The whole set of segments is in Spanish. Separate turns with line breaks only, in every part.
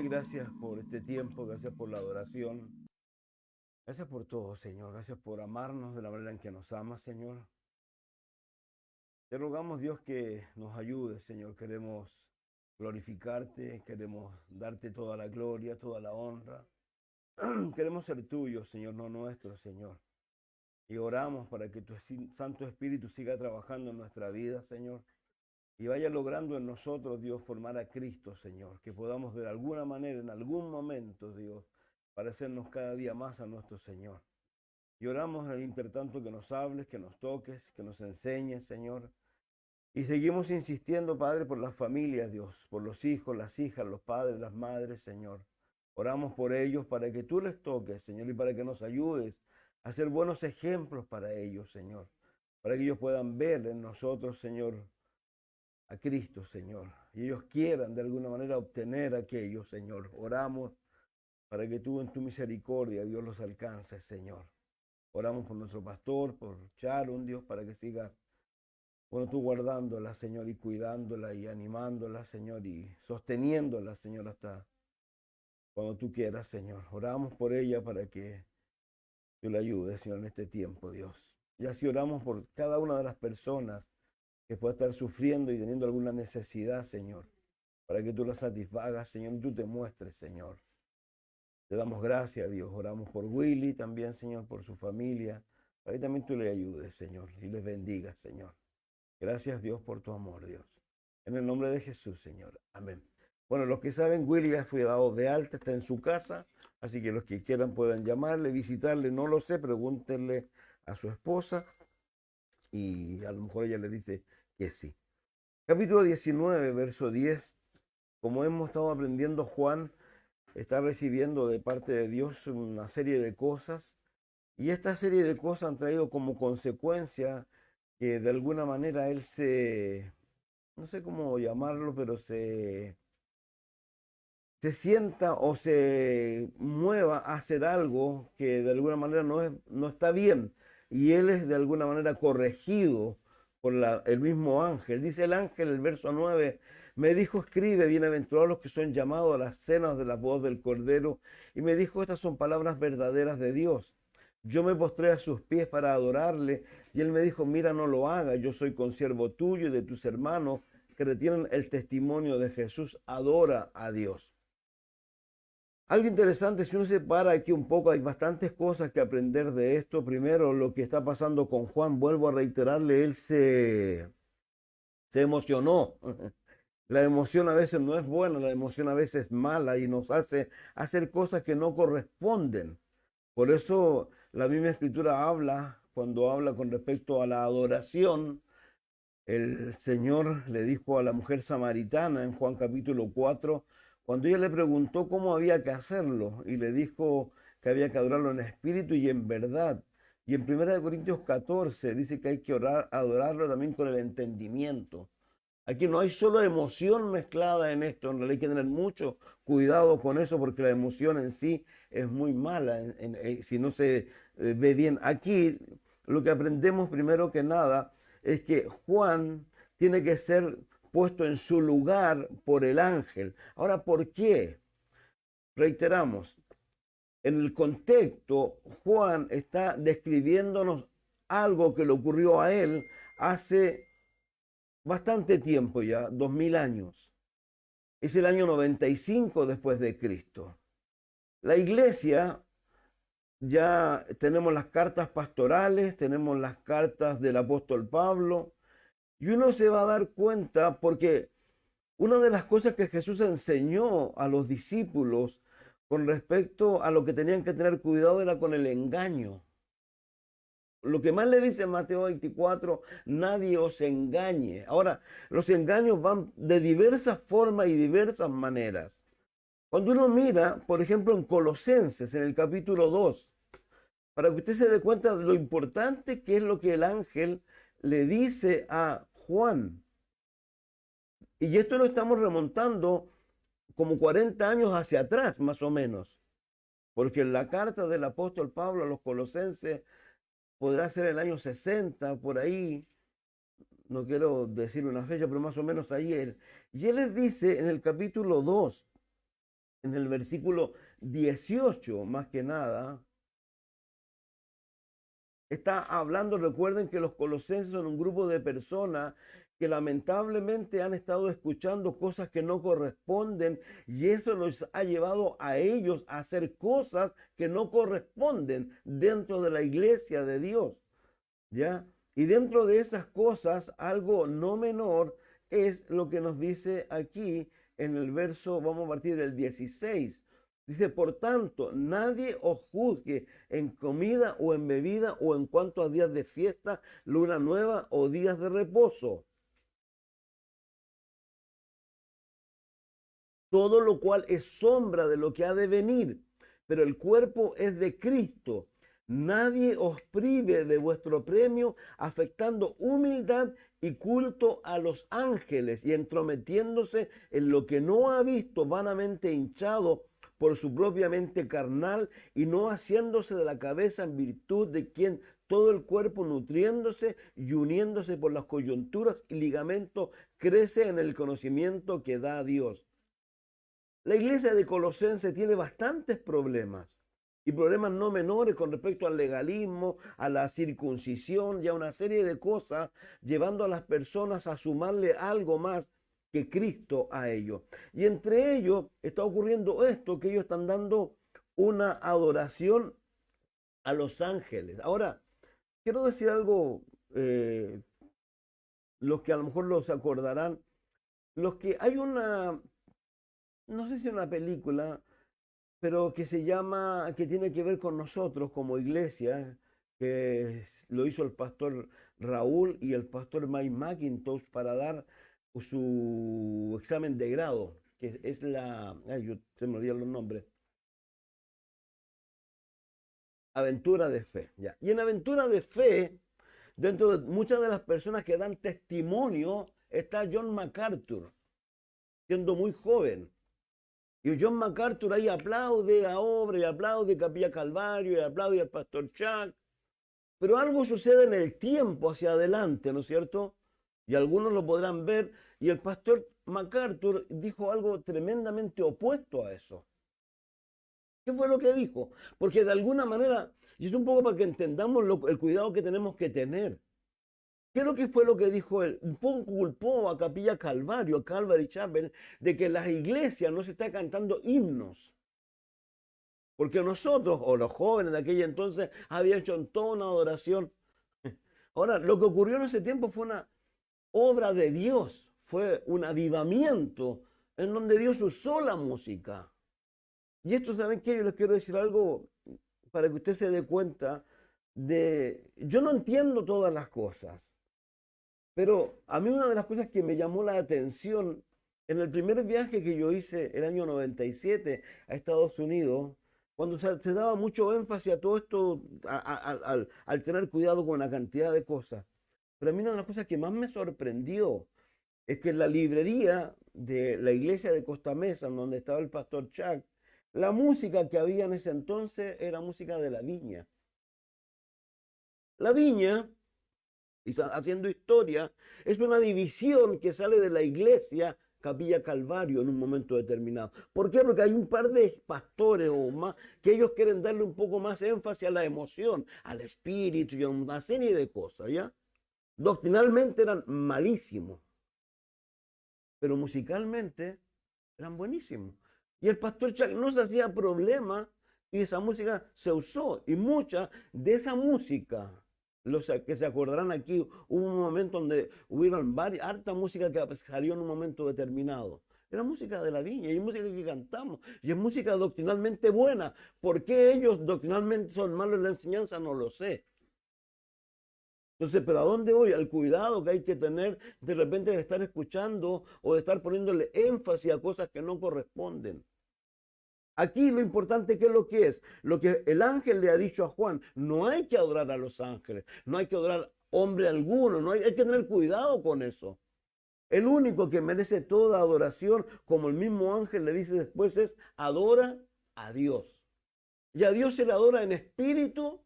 doy gracias por este tiempo, gracias por la adoración. Gracias por todo, Señor. Gracias por amarnos de la manera en que nos amas, Señor. Te rogamos, Dios, que nos ayudes, Señor. Queremos glorificarte, queremos darte toda la gloria, toda la honra. Queremos ser tuyos, Señor, no nuestros, Señor. Y oramos para que tu Santo Espíritu siga trabajando en nuestra vida, Señor. Y vaya logrando en nosotros, Dios, formar a Cristo, Señor. Que podamos de alguna manera, en algún momento, Dios, parecernos cada día más a nuestro Señor. Y oramos en el intertanto que nos hables, que nos toques, que nos enseñes, Señor. Y seguimos insistiendo, Padre, por las familias, Dios, por los hijos, las hijas, los padres, las madres, Señor. Oramos por ellos para que tú les toques, Señor, y para que nos ayudes a ser buenos ejemplos para ellos, Señor. Para que ellos puedan ver en nosotros, Señor, a Cristo, Señor. Y ellos quieran de alguna manera obtener aquello, Señor. Oramos para que tú en tu misericordia, Dios, los alcances, Señor. Oramos por nuestro pastor, por Sharon, Dios, para que sigas, bueno, tú guardándola, Señor, y cuidándola y animándola, Señor, y sosteniéndola, Señor, hasta cuando tú quieras, Señor. Oramos por ella para que tú la ayudes, Señor, en este tiempo, Dios. Y así oramos por cada una de las personas que pueda estar sufriendo y teniendo alguna necesidad, Señor, para que tú la satisfagas, Señor, y tú te muestres, Señor. Te damos gracias, Dios. Oramos por Willy también, Señor, por su familia. Para que también tú le ayudes, Señor, y les bendigas, Señor. Gracias, Dios, por tu amor, Dios. En el nombre de Jesús, Señor. Amén. Bueno, los que saben, Willy ya fue dado de alta, está en su casa, así que los que quieran puedan llamarle, visitarle, no lo sé, pregúntenle a su esposa y a lo mejor ella le dice que sí. Capítulo 19, verso 10. Como hemos estado aprendiendo, Juan está recibiendo de parte de Dios una serie de cosas y esta serie de cosas han traído como consecuencia que de alguna manera él no sé cómo llamarlo, pero se sienta o se mueva a hacer algo que de alguna manera no está bien. Y él es de alguna manera corregido por el mismo ángel. Dice el ángel, el verso 9, me dijo, escribe, bienaventurados los que son llamados a las cenas de la voz del Cordero. Y me dijo, estas son palabras verdaderas de Dios. Yo me postré a sus pies para adorarle. Y él me dijo, mira, no lo hagas, yo soy consiervo tuyo y de tus hermanos que retienen el testimonio de Jesús. Adora a Dios. Algo interesante, si uno se para aquí un poco, hay bastantes cosas que aprender de esto. Primero, lo que está pasando con Juan, vuelvo a reiterarle, él se emocionó. La emoción a veces no es buena, la emoción a veces es mala y nos hace hacer cosas que no corresponden. Por eso la misma escritura habla, cuando habla con respecto a la adoración, el Señor le dijo a la mujer samaritana en Juan capítulo 4, cuando ella le preguntó cómo había que hacerlo, y le dijo que había que adorarlo en espíritu y en verdad. Y en 1 Corintios 14 dice que hay que adorarlo también con el entendimiento. Aquí no hay solo emoción mezclada en esto, en realidad hay que tener mucho cuidado con eso porque la emoción en sí es muy mala si no se ve bien. Aquí lo que aprendemos primero que nada es que Juan tiene que ser puesto en su lugar por el ángel. Ahora, ¿por qué? Reiteramos, en el contexto, Juan está describiéndonos algo que le ocurrió a él hace bastante tiempo ya, 2000 años. Es el año 95 después de Cristo. La iglesia, ya tenemos las cartas pastorales, tenemos las cartas del apóstol Pablo, y uno se va a dar cuenta porque una de las cosas que Jesús enseñó a los discípulos con respecto a lo que tenían que tener cuidado era con el engaño. Lo que más le dice Mateo 24, nadie os engañe. Ahora, los engaños van de diversas formas y diversas maneras. Cuando uno mira, por ejemplo, en Colosenses, en el capítulo 2, para que usted se dé cuenta de lo importante que es lo que el ángel le dice a Juan. Y esto lo estamos remontando como 40 años hacia atrás, más o menos. Porque en la carta del apóstol Pablo a los colosenses podrá ser el año 60, por ahí, no quiero decir una fecha, pero más o menos ahí él. Y él les dice en el capítulo 2, en el versículo 18, más que nada, está hablando, recuerden que los colosenses son un grupo de personas que lamentablemente han estado escuchando cosas que no corresponden y eso los ha llevado a ellos a hacer cosas que no corresponden dentro de la iglesia de Dios, ¿ya? Y dentro de esas cosas, algo no menor es lo que nos dice aquí en el verso, vamos a partir del 16. Dice, por tanto, nadie os juzgue en comida o en bebida o en cuanto a días de fiesta, luna nueva o días de reposo. Todo lo cual es sombra de lo que ha de venir, pero el cuerpo es de Cristo. Nadie os prive de vuestro premio, afectando humildad y culto a los ángeles y entrometiéndose en lo que no ha visto, vanamente hinchado por su propia mente carnal y no haciéndose de la cabeza en virtud de quien todo el cuerpo nutriéndose y uniéndose por las coyunturas y ligamentos crece en el conocimiento que da a Dios. La iglesia de Colosenses tiene bastantes problemas y problemas no menores con respecto al legalismo, a la circuncisión y a una serie de cosas, llevando a las personas a sumarle algo más que Cristo a ellos. Y entre ellos está ocurriendo esto, que ellos están dando una adoración a los ángeles. Ahora, quiero decir algo, los que a lo mejor los acordarán, los que hay una, no sé si una película, pero que se llama, que tiene que ver con nosotros como iglesia, que lo hizo el pastor Raúl y el pastor Mike McIntosh para dar su examen de grado, que es se me olvidan los nombres, Aventura de Fe. Ya. Y en Aventura de Fe, dentro de muchas de las personas que dan testimonio, está John MacArthur, siendo muy joven. Y John MacArthur ahí aplaude la obra y aplaude Capilla Calvario y aplaude al pastor Chuck. Pero algo sucede en el tiempo hacia adelante, ¿no es cierto? Y algunos lo podrán ver. Y el pastor MacArthur dijo algo tremendamente opuesto a eso. ¿Qué fue lo que dijo? Porque de alguna manera, y es un poco para que entendamos el cuidado que tenemos que tener. ¿Qué es lo que fue lo que dijo él? Un poco culpó a Capilla Calvario, a Calvary Chapel, de que en las iglesias no se está cantando himnos. Porque nosotros, o los jóvenes de aquella entonces, habían hecho toda una adoración. Ahora, lo que ocurrió en ese tiempo fue una obra de Dios, fue un avivamiento en donde Dios usó la música. Y esto, ¿saben qué? Yo les quiero decir algo para que usted se dé cuenta de... Yo no entiendo todas las cosas, pero a mí una de las cosas que me llamó la atención en el primer viaje que yo hice el año 97 a Estados Unidos, cuando se daba mucho énfasis a todo esto, al tener cuidado con la cantidad de cosas. Pero a mí una de las cosas que más me sorprendió es que en la librería de la iglesia de Costa Mesa, donde estaba el pastor Chuck, la música que había en ese entonces era música de la viña. La viña, haciendo historia, es una división que sale de la iglesia Capilla Calvario en un momento determinado. ¿Por qué? Porque hay un par de pastores o más que ellos quieren darle un poco más énfasis a la emoción, al espíritu y a una serie de cosas, ¿ya? Doctrinalmente eran malísimos, pero musicalmente eran buenísimos. Y el pastor Chuck no se hacía problema y esa música se usó. Y mucha de esa música, los que se acordarán aquí, hubo un momento donde hubieron harta música que salió en un momento determinado. Era música de la viña y es música que cantamos y es música doctrinalmente buena. ¿Por qué ellos doctrinalmente son malos en la enseñanza? No lo sé. Entonces, ¿pero a dónde voy? Al cuidado que hay que tener de repente de estar escuchando o de estar poniéndole énfasis a cosas que no corresponden. Aquí lo importante, ¿qué es lo que es? Lo que el ángel le ha dicho a Juan, no hay que adorar a los ángeles, no hay que adorar hombre alguno, hay que tener cuidado con eso. El único que merece toda adoración, como el mismo ángel le dice después, es adora a Dios. Y a Dios se le adora en espíritu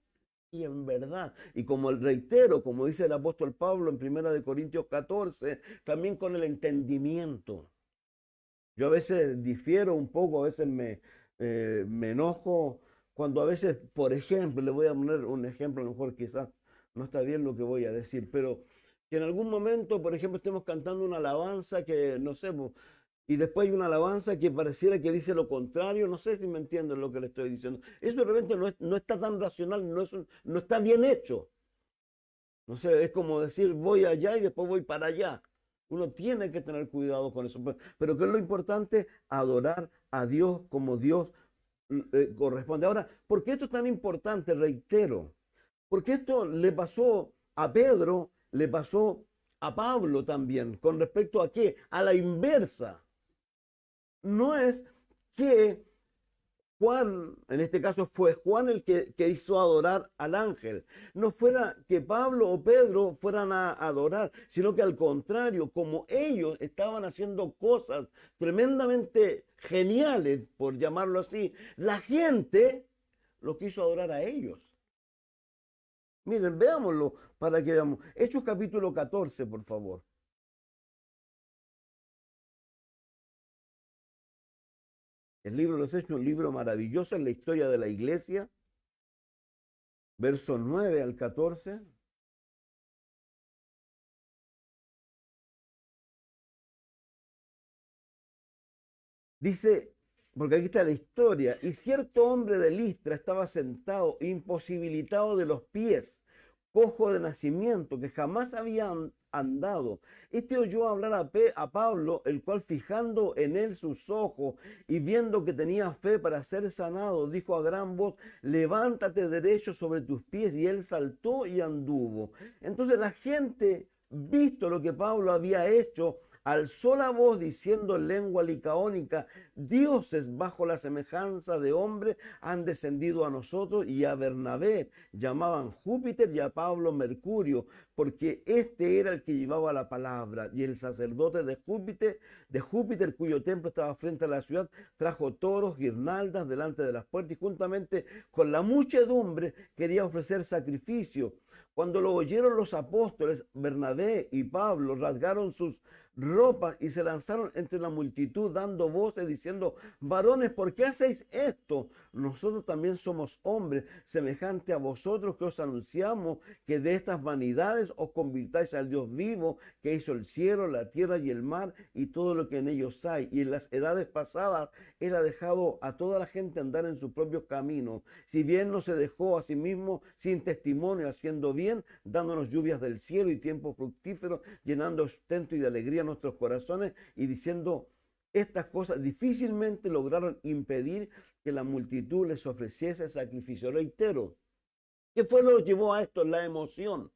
y en verdad. Y como reitero, como dice el apóstol Pablo en 1 Corintios 14, también con el entendimiento. Yo a veces difiero un poco, a veces me enojo cuando a veces, por ejemplo, le voy a poner un ejemplo, a lo mejor quizás no está bien lo que voy a decir, pero que en algún momento, por ejemplo, estemos cantando una alabanza que, no sé, y después hay una alabanza que pareciera que dice lo contrario, no sé si me entienden lo que le estoy diciendo. Eso de repente no está tan racional, no está bien hecho. No sé, es como decir voy allá y después voy para allá. Uno tiene que tener cuidado con eso. Pero ¿qué es lo importante? Adorar a Dios como Dios corresponde. Ahora, ¿por qué esto es tan importante? Reitero, porque esto le pasó a Pedro, le pasó a Pablo también, con respecto a qué? A la inversa. No es que Juan, en este caso fue Juan el que hizo adorar al ángel. No fuera que Pablo o Pedro fueran a adorar, sino que al contrario, como ellos estaban haciendo cosas tremendamente geniales, por llamarlo así, la gente lo quiso adorar a ellos. Miren, veámoslo para que veamos. Hechos capítulo 14, por favor. El libro de los Hechos, un libro maravilloso en la historia de la iglesia, versos 9 al 14. Dice, porque aquí está la historia, y cierto hombre de Listra estaba sentado, imposibilitado de los pies, cojo de nacimiento, que jamás había andado. Este oyó hablar a Pablo, el cual fijando en él sus ojos y viendo que tenía fe para ser sanado, dijo a gran voz, levántate derecho sobre tus pies. Y él saltó y anduvo. Entonces la gente, visto lo que Pablo había hecho, alzó la voz diciendo en lengua licaónica, dioses bajo la semejanza de hombre han descendido a nosotros, y a Bernabé llamaban Júpiter y a Pablo Mercurio, porque este era el que llevaba la palabra. Y el sacerdote de Júpiter, cuyo templo estaba frente a la ciudad, trajo toros, guirnaldas delante de las puertas, y juntamente con la muchedumbre quería ofrecer sacrificio. Cuando lo oyeron los apóstoles, Bernabé y Pablo rasgaron sus ropas y se lanzaron entre la multitud dando voces diciendo, varones, ¿por qué hacéis esto? Nosotros también somos hombres semejantes a vosotros, que os anunciamos que de estas vanidades os convirtáis al Dios vivo, que hizo el cielo, la tierra y el mar y todo lo que en ellos hay. Y en las edades pasadas él ha dejado a toda la gente andar en sus propios caminos, si bien no se dejó a sí mismo sin testimonio, haciendo bien, dándonos lluvias del cielo y tiempo fructífero, llenando ostento y de alegría nuestros corazones, y diciendo estas cosas difícilmente lograron impedir que la multitud les ofreciese sacrificio. Reitero, ¿qué fue lo que llevó a esto? La emoción,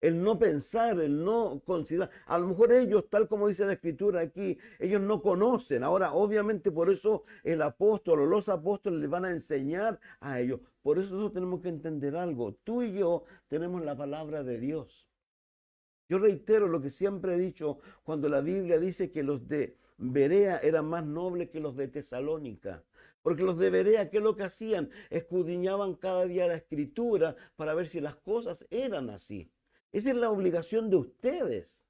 el no pensar, el no considerar. A lo mejor ellos, tal como dice la escritura aquí, ellos no conocen. Ahora, obviamente, por eso el apóstol o los apóstoles les van a enseñar a ellos. Por eso nosotros tenemos que entender algo. Tú y yo tenemos la palabra de Dios. Yo reitero lo que siempre he dicho cuando la Biblia dice que los de Berea eran más nobles que los de Tesalónica. Porque los de Berea, ¿qué es lo que hacían? Escudriñaban cada día la escritura para ver si las cosas eran así. Esa es la obligación de ustedes.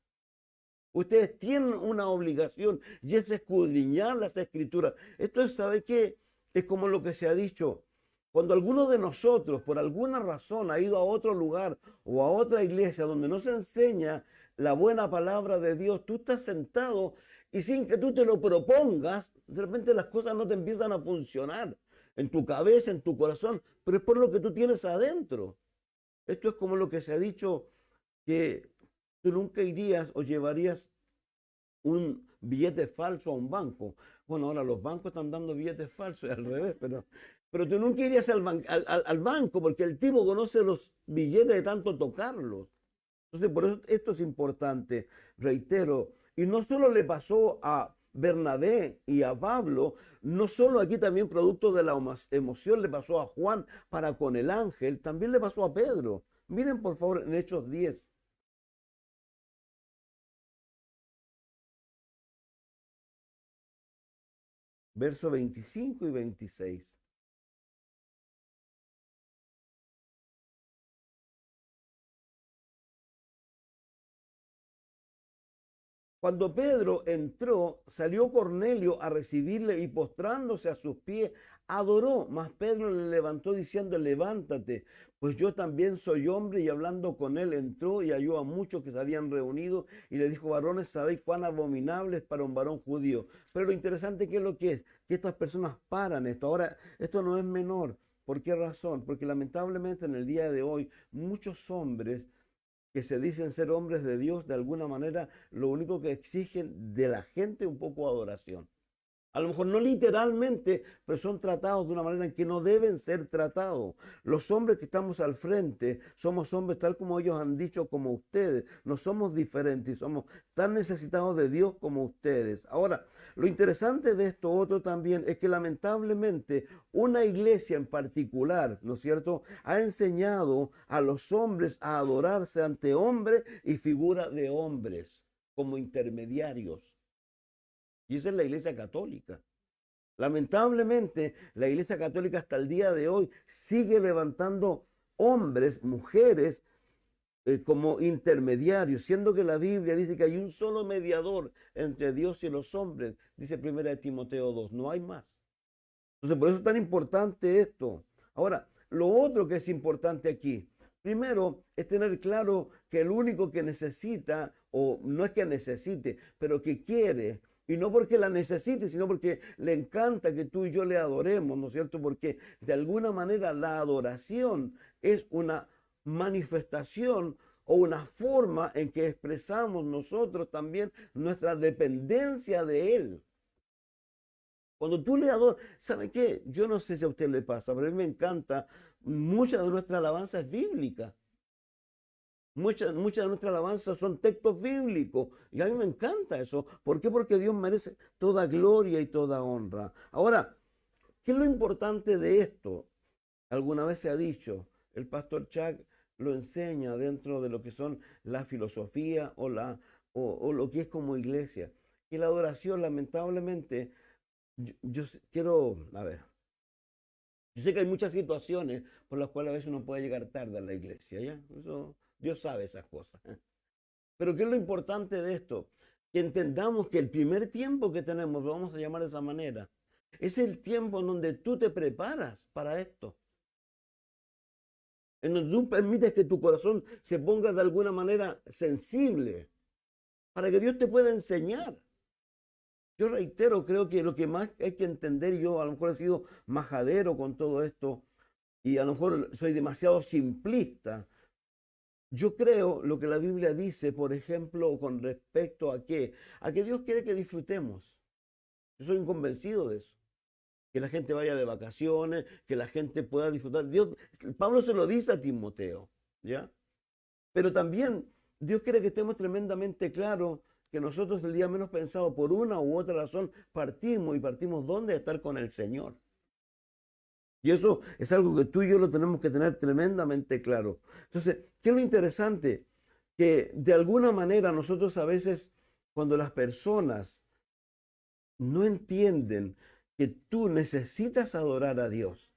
Ustedes tienen una obligación y es escudriñar las escrituras. Esto es, ¿sabe qué? Es como lo que se ha dicho. Cuando alguno de nosotros, por alguna razón, ha ido a otro lugar o a otra iglesia donde no se enseña la buena palabra de Dios, tú estás sentado y sin que tú te lo propongas, de repente las cosas no te empiezan a funcionar en tu cabeza, en tu corazón, pero es por lo que tú tienes adentro. Esto es como lo que se ha dicho, que tú nunca irías o llevarías un billete falso a un banco. Bueno, ahora los bancos están dando billetes falsos y al revés, pero tú nunca irías al banco porque el tipo conoce los billetes de tanto tocarlos. Entonces, por eso esto es importante, reitero. Y no solo le pasó a Bernabé y a Pablo, no solo aquí también producto de la emoción le pasó a Juan para con el ángel, también le pasó a Pedro. Miren por favor en Hechos 10, versos 25 y 26. Cuando Pedro entró, salió Cornelio a recibirle y postrándose a sus pies, adoró. Mas Pedro le levantó diciendo, levántate, pues yo también soy hombre. Y hablando con él, entró y halló a muchos que se habían reunido y le dijo, varones, sabéis cuán abominable es para un varón judío. Pero lo interesante que es lo que es, que estas personas paran esto. Ahora, esto no es menor. ¿Por qué razón? Porque lamentablemente en el día de hoy, muchos hombres que se dicen ser hombres de Dios, de alguna manera, lo único que exigen de la gente un poco de adoración. A lo mejor no literalmente, pero son tratados de una manera en que no deben ser tratados. Los hombres que estamos al frente somos hombres tal como ellos han dicho, como ustedes. No somos diferentes, somos tan necesitados de Dios como ustedes. Ahora, lo interesante de esto otro también es que lamentablemente una iglesia en particular, ¿no es cierto?, ha enseñado a los hombres a adorarse ante hombres y figura de hombres como intermediarios. Y esa es la Iglesia Católica. Lamentablemente, la Iglesia Católica hasta el día de hoy sigue levantando hombres, mujeres, como intermediarios, siendo que la Biblia dice que hay un solo mediador entre Dios y los hombres, dice 1 Timoteo 2, no hay más. Entonces, por eso es tan importante esto. Ahora, lo otro que es importante aquí, primero es tener claro que el único que necesita, o no es que necesite, pero que quiere, y no porque la necesite, sino porque le encanta que tú y yo le adoremos, ¿no es cierto? Porque de alguna manera la adoración es una manifestación o una forma en que expresamos nosotros también nuestra dependencia de Él. Cuando tú le adoras, ¿sabe qué? Yo no sé si a usted le pasa, pero a mí me encanta, mucha de nuestra alabanza es bíblica. Muchas de nuestras alabanzas son textos bíblicos y a mí me encanta eso. ¿Por qué? Porque Dios merece toda gloria y toda honra. Ahora, ¿qué es lo importante de esto? Alguna vez se ha dicho, el pastor Chuck lo enseña dentro de lo que son la filosofía o lo que es como iglesia. Y la adoración, lamentablemente, yo quiero, a ver, yo sé que hay muchas situaciones por las cuales a veces uno puede llegar tarde a la iglesia, ¿ya? Eso, Dios sabe esas cosas. Pero ¿qué es lo importante de esto? Que entendamos que el primer tiempo que tenemos, lo vamos a llamar de esa manera, es el tiempo en donde tú te preparas para esto. En donde tú permites que tu corazón se ponga de alguna manera sensible para que Dios te pueda enseñar. Yo reitero, creo que lo que más hay que entender, yo a lo mejor he sido majadero con todo esto y a lo mejor soy demasiado simplista. Yo creo lo que la Biblia dice, por ejemplo, con respecto a qué, a que Dios quiere que disfrutemos. Yo soy un convencido de eso. Que la gente vaya de vacaciones, que la gente pueda disfrutar. Dios, Pablo se lo dice a Timoteo, ¿ya? Pero también Dios quiere que estemos tremendamente claros que nosotros el día menos pensado, por una u otra razón, partimos y partimos ¿dónde? A estar con el Señor. Y eso es algo que tú y yo lo tenemos que tener tremendamente claro. Entonces, ¿qué es lo interesante? Que de alguna manera nosotros a veces, cuando las personas no entienden que tú necesitas adorar a Dios,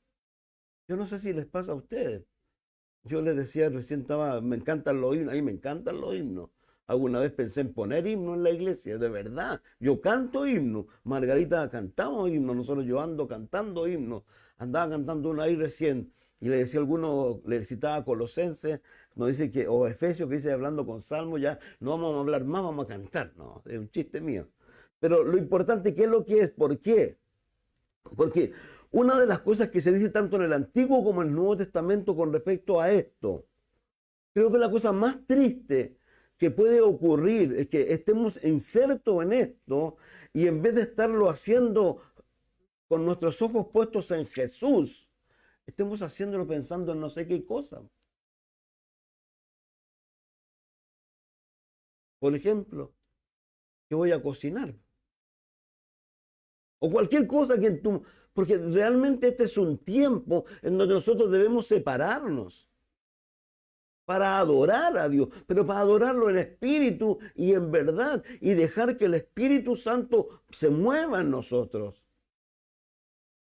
yo no sé si les pasa a ustedes. Yo les decía, recién estaba, me encantan los himnos, a mí me encantan los himnos. Alguna vez pensé en poner himnos en la iglesia, de verdad. Yo canto himnos. Margarita cantamos himnos, nosotros yo ando cantando himnos. Andaba cantando uno ahí recién y le decía a alguno, le citaba a Colosenses, nos dice que, o Efesios, que dice hablando con Salmo, ya no vamos a hablar más, vamos a cantar. No, es un chiste mío. Pero lo importante, ¿qué es lo que es? ¿Por qué? Porque una de las cosas que se dice tanto en el Antiguo como en el Nuevo Testamento con respecto a esto, creo que la cosa más triste que puede ocurrir es que estemos insertos en esto y en vez de estarlo haciendo con nuestros ojos puestos en Jesús, estemos haciéndolo pensando en no sé qué cosa. Por ejemplo, ¿qué voy a cocinar? O cualquier cosa que tú... Porque realmente este es un tiempo en donde nosotros debemos separarnos para adorar a Dios, pero para adorarlo en espíritu y en verdad y dejar que el Espíritu Santo se mueva en nosotros.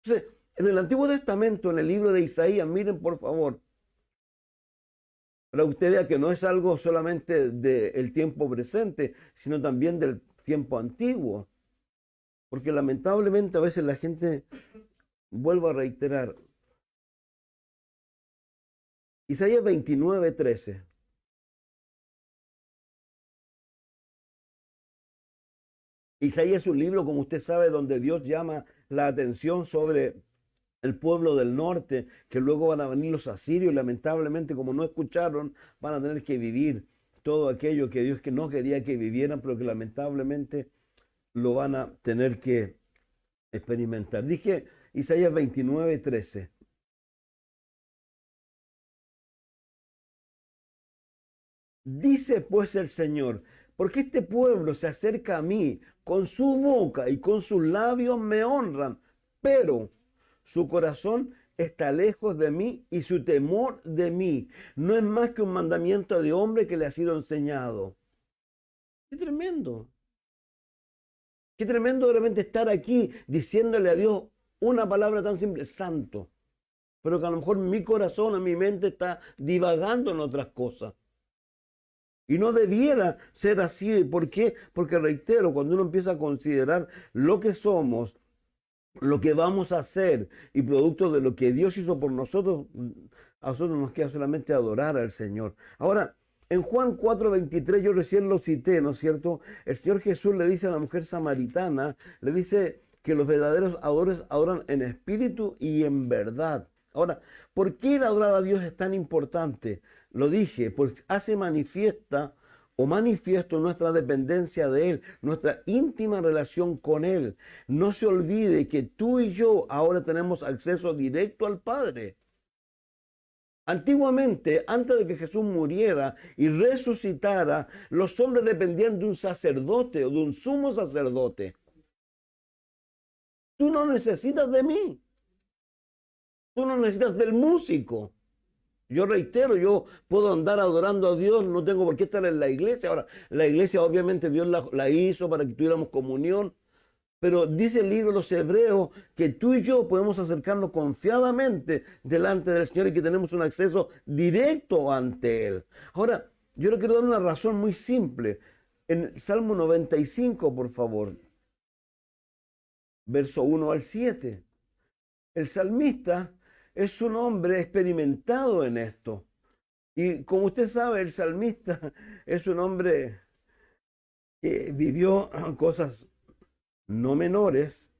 Entonces, en el Antiguo Testamento, en el libro de Isaías, miren por favor, para que usted vea que no es algo solamente del tiempo presente, sino también del tiempo antiguo. Porque lamentablemente a veces la gente, vuelvo a reiterar, Isaías 29:13. Isaías es un libro, como usted sabe, donde Dios llama la atención sobre el pueblo del norte, que luego van a venir los asirios y lamentablemente como no escucharon, van a tener que vivir todo aquello que Dios que no quería que vivieran, pero que lamentablemente lo van a tener que experimentar. Dije Isaías 29:13. Dice pues el Señor, porque este pueblo se acerca a mí, con su boca y con sus labios me honran, pero su corazón está lejos de mí y su temor de mí no es más que un mandamiento de hombre que le ha sido enseñado. Qué tremendo. Qué tremendo de repente estar aquí diciéndole a Dios una palabra tan simple, santo, pero que a lo mejor mi corazón, mi mente está divagando en otras cosas. Y no debiera ser así. ¿Por qué? Porque reitero, cuando uno empieza a considerar lo que somos, lo que vamos a hacer y producto de lo que Dios hizo por nosotros, a nosotros nos queda solamente adorar al Señor. Ahora, en Juan 4:23, yo recién lo cité, ¿no es cierto? El Señor Jesús le dice a la mujer samaritana, le dice que los verdaderos adoradores adoran en espíritu y en verdad. Ahora, ¿por qué el adorar a Dios es tan importante? Lo dije, porque hace manifiesta o manifiesto nuestra dependencia de Él, nuestra íntima relación con Él. No se olvide que tú y yo ahora tenemos acceso directo al Padre. Antiguamente, antes de que Jesús muriera y resucitara, los hombres dependían de un sacerdote o de un sumo sacerdote. Tú no necesitas de mí. Tú no necesitas del músico. Yo reitero, yo puedo andar adorando a Dios, no tengo por qué estar en la iglesia. Ahora, la iglesia obviamente Dios la hizo para que tuviéramos comunión, pero dice el libro de los Hebreos que tú y yo podemos acercarnos confiadamente delante del Señor y que tenemos un acceso directo ante Él. Ahora, yo le quiero dar una razón muy simple. En el Salmo 95, por favor, verso 1 al 7. El salmista es un hombre experimentado en esto. Y como usted sabe, el salmista es un hombre que vivió cosas no menores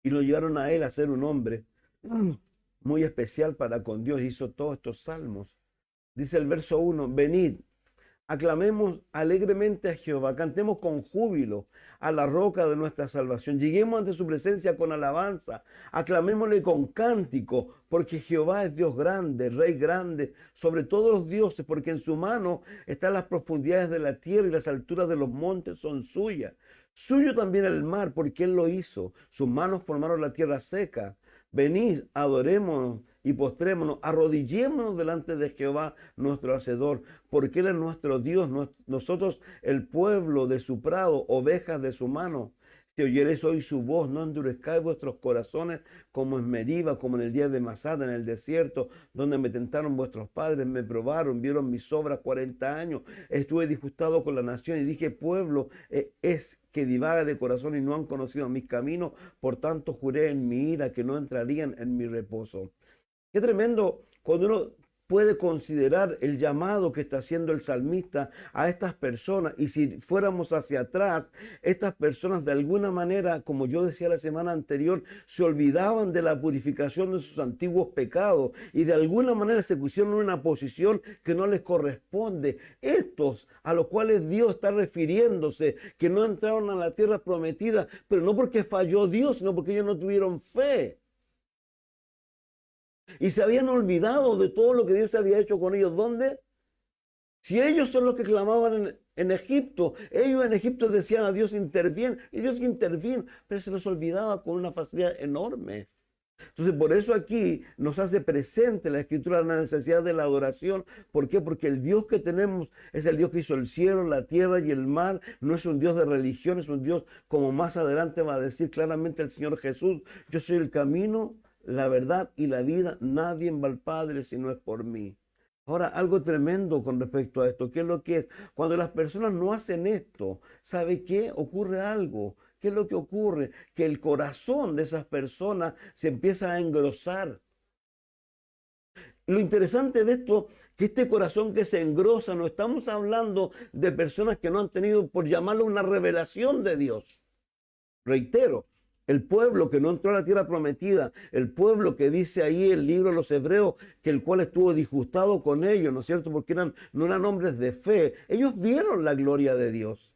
y lo llevaron a él a ser un hombre muy especial para con Dios. Hizo todos estos salmos. Dice el verso 1, venid, aclamemos alegremente a Jehová, cantemos con júbilo a la roca de nuestra salvación. Lleguemos ante su presencia con alabanza, aclamémosle con cántico, porque Jehová es Dios grande, Rey grande, sobre todos los dioses, porque en su mano están las profundidades de la tierra y las alturas de los montes son suyas. Suyo también el mar, porque él lo hizo. Sus manos formaron la tierra seca. Venid, adorémonos y postrémonos, arrodillémonos delante de Jehová, nuestro Hacedor, porque Él es nuestro Dios, nosotros el pueblo de su prado, ovejas de su mano. Si oyereis hoy su voz, no endurezcáis vuestros corazones como en Meriba, como en el día de Masada, en el desierto, donde me tentaron vuestros padres, me probaron, vieron mis obras 40 años. Estuve disgustado con la nación y dije, pueblo es que divaga de corazón y no han conocido mis caminos, por tanto juré en mi ira que no entrarían en mi reposo. Qué tremendo cuando uno puede considerar el llamado que está haciendo el salmista a estas personas. Y si fuéramos hacia atrás, estas personas de alguna manera, como yo decía la semana anterior, se olvidaban de la purificación de sus antiguos pecados y de alguna manera se pusieron en una posición que no les corresponde. Estos a los cuales Dios está refiriéndose, que no entraron a la tierra prometida, pero no porque falló Dios, sino porque ellos no tuvieron fe. Y se habían olvidado de todo lo que Dios había hecho con ellos. ¿Dónde? Si ellos son los que clamaban en Egipto, ellos en Egipto decían a Dios interviene, y Dios interviene, pero se los olvidaba con una facilidad enorme. Entonces, por eso aquí nos hace presente la Escritura la necesidad de la adoración. ¿Por qué? Porque el Dios que tenemos es el Dios que hizo el cielo, la tierra y el mar. No es un Dios de religión, es un Dios, como más adelante va a decir claramente el Señor Jesús, yo soy el camino, la verdad y la vida. Nadie va al Padre si no es por mí. Ahora, algo tremendo con respecto a esto, ¿qué es lo que es? Cuando las personas no hacen esto, ¿sabe qué? Ocurre algo. ¿Qué es lo que ocurre? Que el corazón de esas personas se empieza a engrosar. Lo interesante de esto, que este corazón que se engrosa, no estamos hablando de personas que no han tenido, por llamarlo, una revelación de Dios. Reitero, el pueblo que no entró a la tierra prometida, el pueblo que dice ahí el libro de los Hebreos, que el cual estuvo disgustado con ellos, ¿no es cierto? Porque no eran hombres de fe. Ellos vieron la gloria de Dios.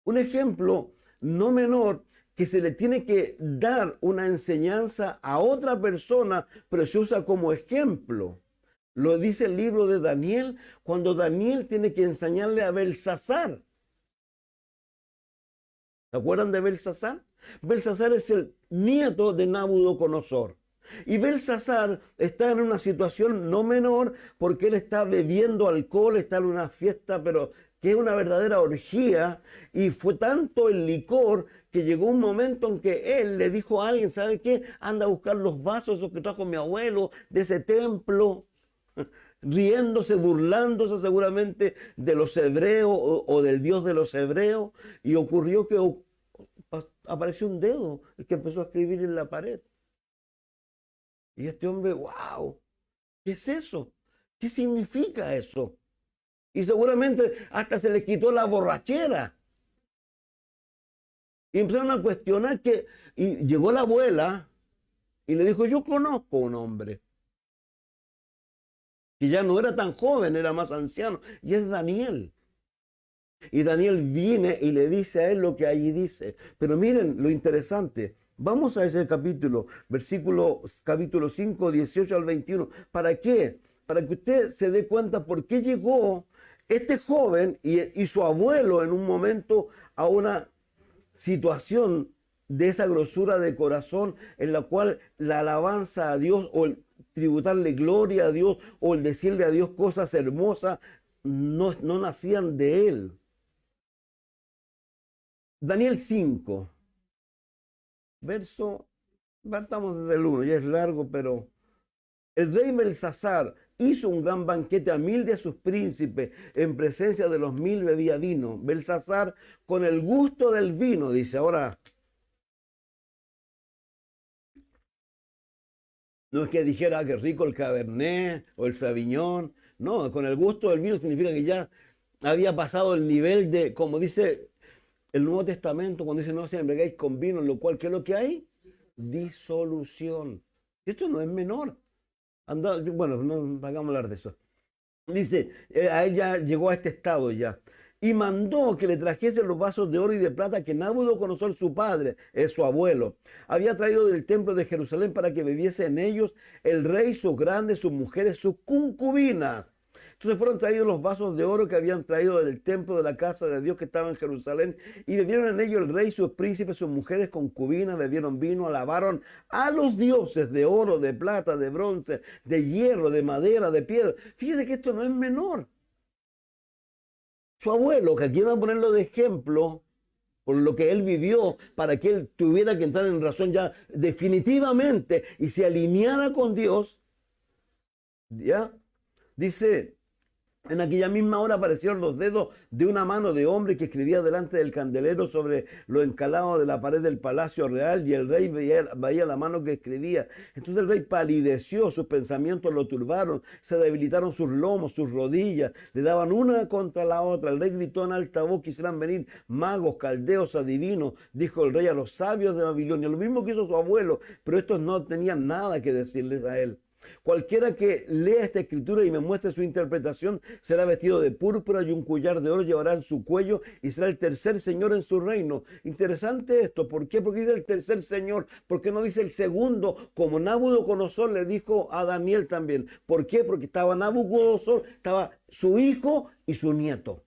Un ejemplo no menor que se le tiene que dar una enseñanza a otra persona, pero se usa como ejemplo. Lo dice el libro de Daniel, cuando Daniel tiene que enseñarle a Belsasar. ¿Se acuerdan de Belsasar? Belsasar es el nieto de Nabucodonosor. Y Belsasar está en una situación no menor porque él está bebiendo alcohol, está en una fiesta, pero que es una verdadera orgía. Y fue tanto el licor que llegó un momento en que él le dijo a alguien, ¿sabe qué? Anda a buscar los vasos esos que trajo mi abuelo de ese templo, riéndose, burlándose seguramente de los hebreos o del Dios de los hebreos. Y ocurrió que apareció un dedo que empezó a escribir en la pared. Y este hombre, wow, ¿qué es eso? ¿Qué significa eso? Y seguramente hasta se le quitó la borrachera. Y empezaron a cuestionar que, y llegó la abuela y le dijo, yo conozco un hombre que ya no era tan joven, era más anciano, y es Daniel. Y Daniel viene y le dice a él lo que allí dice. Pero miren lo interesante. Vamos a ese capítulo, capítulo 5, 18 al 21. ¿Para qué? Para que usted se dé cuenta por qué llegó este joven y su abuelo en un momento a una situación de esa grosura de corazón en la cual la alabanza a Dios o el tributarle gloria a Dios o el decirle a Dios cosas hermosas no nacían de él. Daniel 5, verso, partamos desde el 1, ya es largo, pero el rey Belsasar hizo un gran banquete a 1000 de sus príncipes, en presencia de los 1000 bebía vino. Belsasar con el gusto del vino, dice, ahora, no es que dijera que rico el Cabernet o el Sauvignon, no, con el gusto del vino significa que ya había pasado el nivel de, como dice el Nuevo Testamento, cuando dice no se embriaguéis con vino, lo cual, ¿qué es lo que hay? Disolución. Esto no es menor. Bueno, no vamos a hablar de eso. Dice, a él ya llegó a este estado ya. Y mandó que le trajesen los vasos de oro y de plata que Nabucodonosor, su padre, es su abuelo, había traído del templo de Jerusalén para que bebiese en ellos el rey, sus grandes, sus mujeres, sus concubinas. Entonces fueron traídos los vasos de oro que habían traído del templo de la casa de Dios que estaba en Jerusalén, y bebieron en ellos el rey, sus príncipes, sus mujeres concubinas, bebieron vino, alabaron a los dioses de oro, de plata, de bronce, de hierro, de madera, de piedra. Fíjese que esto no es menor. Su abuelo, que aquí va a ponerlo de ejemplo, por lo que él vivió, para que él tuviera que entrar en razón ya definitivamente y se alineara con Dios, ¿ya? Dice, en aquella misma hora aparecieron los dedos de una mano de hombre que escribía delante del candelero sobre lo encalado de la pared del palacio real, y el rey veía la mano que escribía. Entonces el rey palideció, sus pensamientos lo turbaron, se debilitaron sus lomos, sus rodillas, le daban una contra la otra. El rey gritó en alta voz, quisieran venir magos, caldeos, adivinos, dijo el rey a los sabios de Babilonia. Lo mismo que hizo su abuelo, pero estos no tenían nada que decirles a él. Cualquiera que lea esta escritura y me muestre su interpretación será vestido de púrpura y un collar de oro llevará en su cuello y será el tercer señor en su reino. Interesante esto. ¿Por qué? Porque dice el tercer señor. ¿Por qué no dice el segundo? Como Nabucodonosor le dijo a Daniel también. ¿Por qué? Porque estaba Nabucodonosor, estaba su hijo y su nieto.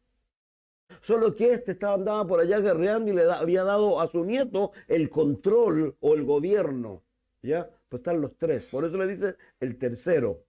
Solo que andaba por allá guerreando y había dado a su nieto el control o el gobierno. ¿Ya? Pues están los tres. Por eso le dice el tercero.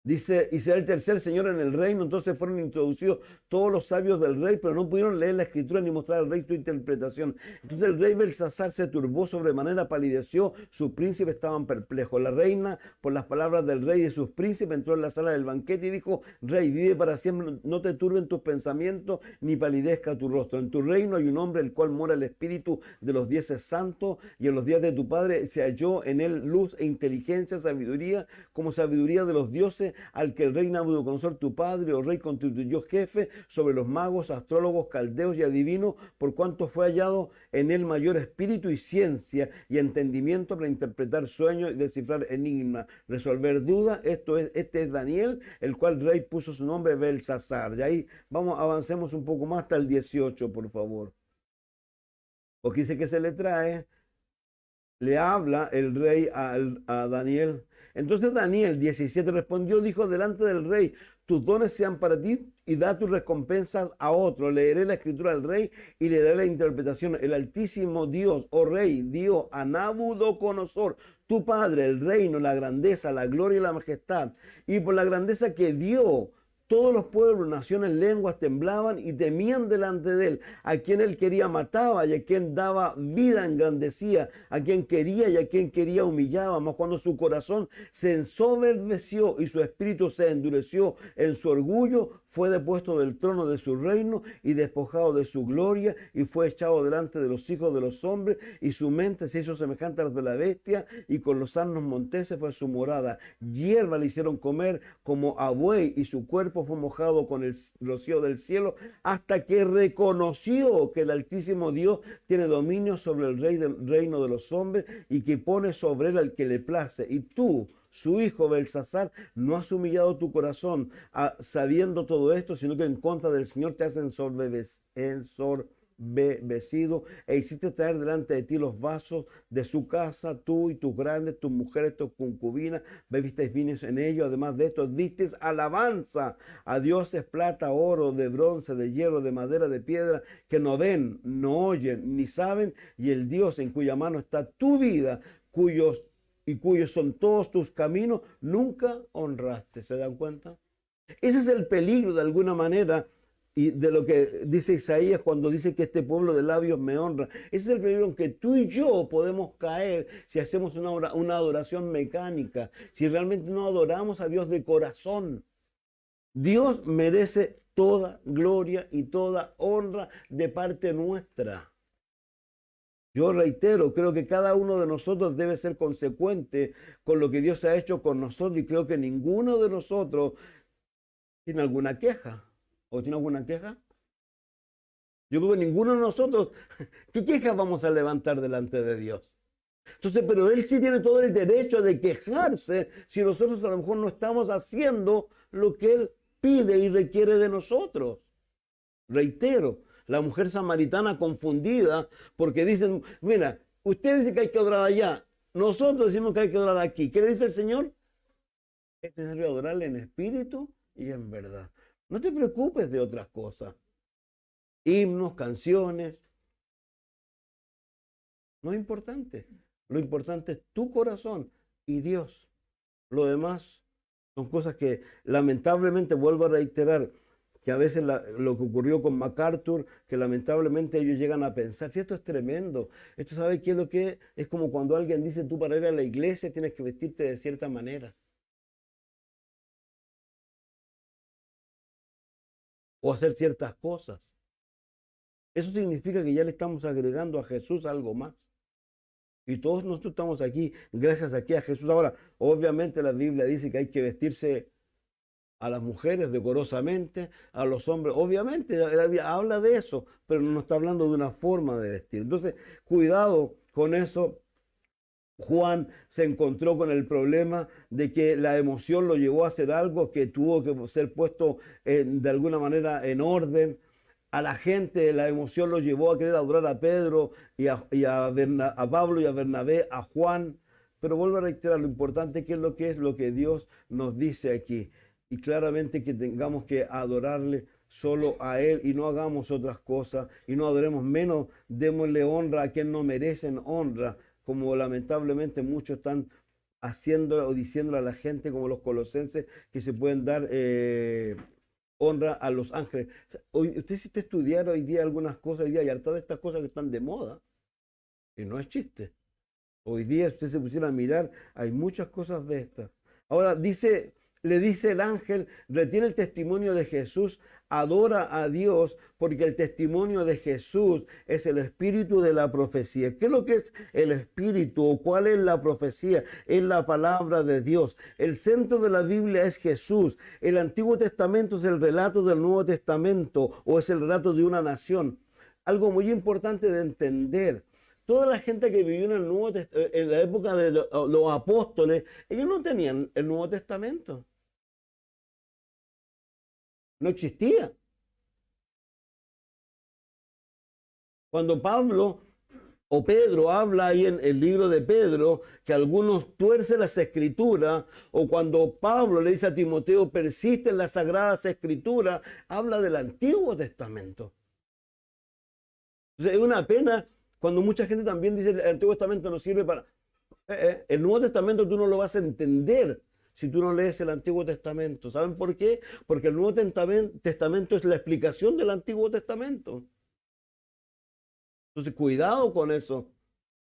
Dice, y será el tercer señor en el reino. Entonces fueron introducidos todos los sabios del rey, pero no pudieron leer la escritura ni mostrar al rey su interpretación. Entonces el rey Belsasar se turbó sobremanera, palideció, sus príncipes estaban perplejos. La reina, por las palabras del rey y de sus príncipes, entró en la sala del banquete y dijo: Rey, vive para siempre, no te turben tus pensamientos, ni palidezca tu rostro. En tu reino hay un hombre, el cual mora el espíritu de los 10 santos, y en los días de tu padre se halló en él luz e inteligencia, sabiduría, como sabiduría de los dioses, al que el rey Nabucodonosor, tu padre, o rey, constituyó jefe sobre los magos, astrólogos, caldeos y adivinos, por cuanto fue hallado en él mayor espíritu y ciencia y entendimiento para interpretar sueños y descifrar enigmas, resolver dudas. Este es Daniel, el cual el rey puso su nombre Belsasar. Y ahí vamos, avancemos un poco más hasta el 18, por favor. Porque dice que se le trae, le habla el rey a Daniel. Entonces Daniel 17 respondió, dijo delante del rey: tus dones sean para ti y da tus recompensas a otro. Leeré la escritura al rey y le daré la interpretación. El Altísimo Dios, oh rey, dio a Nabucodonosor, tu padre, el reino, la grandeza, la gloria y la majestad. Y por la grandeza que dio, todos los pueblos, naciones, lenguas temblaban y temían delante de él. A quien él quería mataba, y a quien daba vida engrandecía, a quien quería y a quien quería humillaba. Mas cuando su corazón se ensoberbeció y su espíritu se endureció en su orgullo, fue depuesto del trono de su reino y despojado de su gloria, y fue echado delante de los hijos de los hombres, y su mente se hizo semejante a la de la bestia, y con los asnos monteses fue su morada. Hierba le hicieron comer como a buey, y su cuerpo fue mojado con el rocío del cielo, hasta que reconoció que el Altísimo Dios tiene dominio sobre el rey del reino de los hombres, y que pone sobre él al que le place. Y tú, su hijo Belsasar, no has humillado tu corazón sabiendo todo esto, sino que en contra del Señor te has ensoberbecido, e hiciste traer delante de ti los vasos de su casa, tú y tus grandes, tus mujeres, tus concubinas, bebisteis vinos en ellos. Además de esto, disteis alabanza a dioses, plata, oro, de bronce, de hierro, de madera, de piedra, que no ven, no oyen, ni saben, y el Dios en cuya mano está tu vida, cuyos son todos tus caminos, nunca honraste. ¿Se dan cuenta? Ese es el peligro, de alguna manera, y de lo que dice Isaías cuando dice que este pueblo de labios me honra. Ese es el peligro en que tú y yo podemos caer si hacemos una adoración mecánica, si realmente no adoramos a Dios de corazón. Dios merece toda gloria y toda honra de parte nuestra. Yo reitero, creo que cada uno de nosotros debe ser consecuente con lo que Dios ha hecho con nosotros, y creo que ninguno de nosotros tiene alguna queja. ¿O tiene alguna queja? Yo creo que ninguno de nosotros, ¿qué quejas vamos a levantar delante de Dios? Entonces, pero Él sí tiene todo el derecho de quejarse si nosotros a lo mejor no estamos haciendo lo que Él pide y requiere de nosotros. Reitero, la mujer samaritana confundida, porque dicen, mira, usted dice que hay que adorar allá, nosotros decimos que hay que adorar aquí. ¿Qué le dice el Señor? Es necesario adorarle en espíritu y en verdad. No te preocupes de otras cosas. Himnos, canciones. No es importante. Lo importante es tu corazón y Dios. Lo demás son cosas que lamentablemente, vuelvo a reiterar, que a veces lo que ocurrió con MacArthur, que lamentablemente ellos llegan a pensar, si esto es tremendo, esto, ¿sabe qué es lo que es? Es como cuando alguien dice, tú para ir a la iglesia tienes que vestirte de cierta manera, o hacer ciertas cosas. Eso significa que ya le estamos agregando a Jesús algo más. Y todos nosotros estamos aquí, gracias aquí a Jesús. Ahora, obviamente la Biblia dice que hay que vestirse a las mujeres decorosamente, a los hombres, obviamente la Biblia habla de eso, pero no está hablando de una forma de vestir. Entonces, cuidado con eso. Juan se encontró con el problema de que la emoción lo llevó a hacer algo que tuvo que ser puesto de alguna manera en orden. A la gente la emoción lo llevó a querer adorar a Pedro y a Pablo y a Bernabé, a Juan. Pero vuelvo a reiterar, lo importante que es lo que Dios nos dice aquí. Y claramente que tengamos que adorarle solo a Él y no hagamos otras cosas y no adoremos menos, démosle honra a quien no merecen honra, como lamentablemente muchos están haciendo o diciéndole a la gente como los colosenses que se pueden dar honra a los ángeles. Hoy, usted si usted estudiara hoy día algunas cosas, hoy día hay harta de estas cosas que están de moda, y no es chiste. Hoy día, si usted se pusiera a mirar, hay muchas cosas de estas. Ahora le dice el ángel, retiene el testimonio de Jesús, adora a Dios, porque el testimonio de Jesús es el espíritu de la profecía. ¿Qué es lo que es el espíritu o cuál es la profecía? Es la palabra de Dios. El centro de la Biblia es Jesús. El Antiguo Testamento es el relato del Nuevo Testamento o es el relato de una nación. Algo muy importante de entender. Toda la gente que vivió en en la época de los apóstoles, ellos no tenían el Nuevo Testamento. No existía. Cuando Pablo o Pedro habla ahí en el libro de Pedro que algunos tuercen las escrituras, o cuando Pablo le dice a Timoteo, persiste en las sagradas escrituras, habla del Antiguo Testamento. Entonces, es una pena cuando mucha gente también dice el Antiguo Testamento no sirve para... El Nuevo Testamento tú no lo vas a entender si tú no lees el Antiguo Testamento. ¿Saben por qué? Porque el Nuevo Testamento es la explicación del Antiguo Testamento. Entonces, cuidado con eso.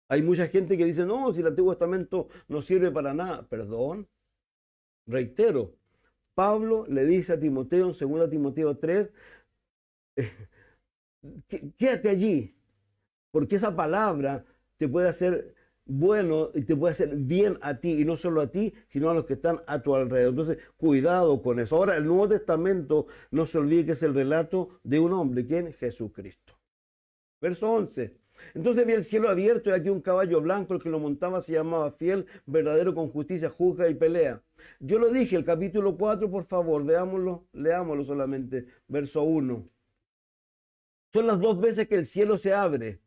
Hay mucha gente que dice, no, si el Antiguo Testamento no sirve para nada. Perdón, reitero. Pablo le dice a Timoteo en 2 Timoteo 3, quédate allí, porque esa palabra te puede hacer bueno y te puede hacer bien a ti, y no solo a ti, sino a los que están a tu alrededor. Entonces, cuidado con eso. Ahora, el Nuevo Testamento, no se olvide que es el relato de un hombre, ¿quién? Jesucristo. Verso 11. Entonces vi el cielo abierto y aquí un caballo blanco, el que lo montaba se llamaba Fiel, verdadero, con justicia, juzga y pelea. Yo lo dije, el capítulo 4, por favor, veámoslo, leámoslo solamente, verso 1. Son las 2 veces que el cielo se abre.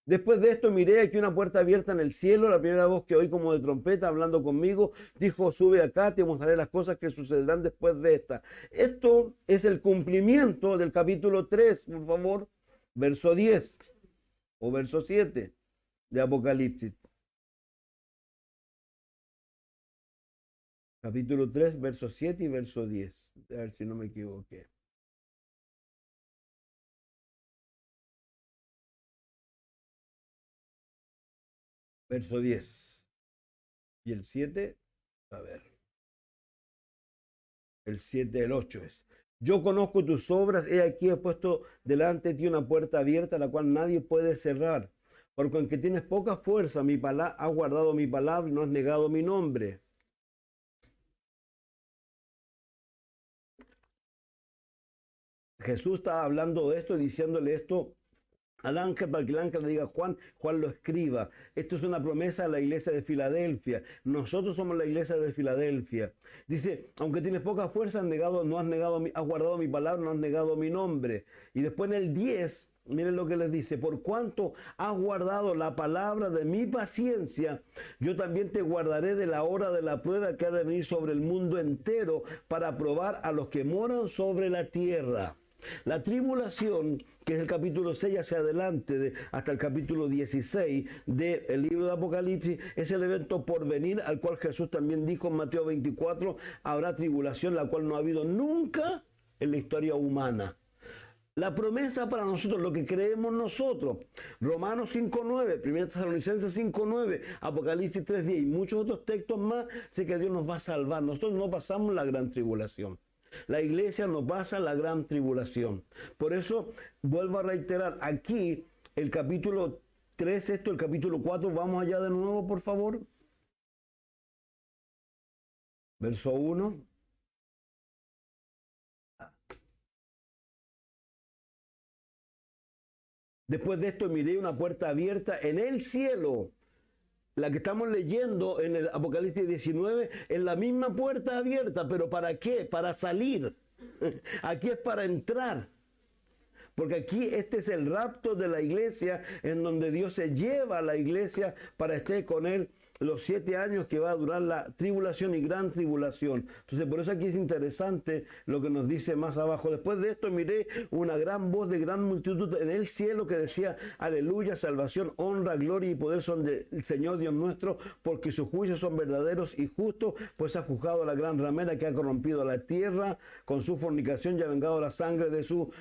Después de esto miré aquí una puerta abierta en el cielo. La primera voz que oí como de trompeta hablando conmigo dijo, sube acá, te mostraré las cosas que sucederán después de esta. Esto es el cumplimiento del capítulo 3, por favor, verso 10 o verso 7 de Apocalipsis. Capítulo 3, verso 7 y verso 10. A ver si no me equivoqué. Verso 10. Y el 7, a ver. El 7, el 8 es. Yo conozco tus obras, he aquí he puesto delante de ti una puerta abierta, la cual nadie puede cerrar. Porque aunque tienes poca fuerza, has guardado mi palabra y no has negado mi nombre. Jesús estaba hablando de esto, diciéndole esto al ángel para que el ángel le diga Juan, Juan lo escriba. Esto es una promesa a la iglesia de Filadelfia. Nosotros somos la iglesia de Filadelfia. Dice, aunque tienes poca fuerza, has guardado mi palabra, no has negado mi nombre. Y después en el 10, miren lo que les dice, por cuanto has guardado la palabra de mi paciencia, yo también te guardaré de la hora de la prueba que ha de venir sobre el mundo entero para probar a los que moran sobre la tierra. La tribulación, que es el capítulo 6 hacia adelante, hasta el capítulo 16 del libro de Apocalipsis, es el evento por venir al cual Jesús también dijo en Mateo 24, habrá tribulación, la cual no ha habido nunca en la historia humana. La promesa para nosotros, lo que creemos nosotros, Romanos 5.9, 1 Tesalonicenses 5.9, Apocalipsis 3.10 y muchos otros textos más, sé que Dios nos va a salvar. Nosotros no pasamos la gran tribulación. La iglesia no pasa la gran tribulación. Por eso, vuelvo a reiterar, aquí el capítulo 3, el capítulo 4, vamos allá de nuevo, por favor. Verso 1. Después de esto miré una puerta abierta en el cielo. La que estamos leyendo en el Apocalipsis 19 es la misma puerta abierta, pero ¿para qué? Para salir. Aquí es para entrar. Porque aquí este es el rapto de la iglesia en donde Dios se lleva a la iglesia para estar con él los 7 años que va a durar la tribulación y gran tribulación. Entonces, por eso aquí es interesante lo que nos dice más abajo. Después de esto miré una gran voz de gran multitud en el cielo que decía: aleluya, salvación, honra, gloria y poder son del Señor Dios nuestro, porque sus juicios son verdaderos y justos, pues ha juzgado a la gran ramera que ha corrompido a la tierra con su fornicación y ha vengado la sangre de su...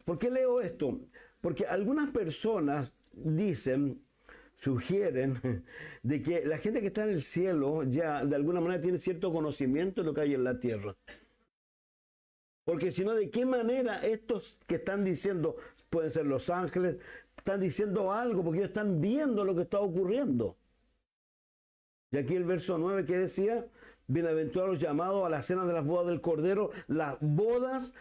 ¿Por qué leo esto? Porque algunas personas dicen, sugieren, de que la gente que está en el cielo ya de alguna manera tiene cierto conocimiento de lo que hay en la tierra. Porque si no, ¿de qué manera estos que están diciendo, pueden ser los ángeles, están diciendo algo porque ellos están viendo lo que está ocurriendo? Y aquí el verso 9 que decía: bienaventurados los llamados a la cena de las bodas del Cordero. Las bodas,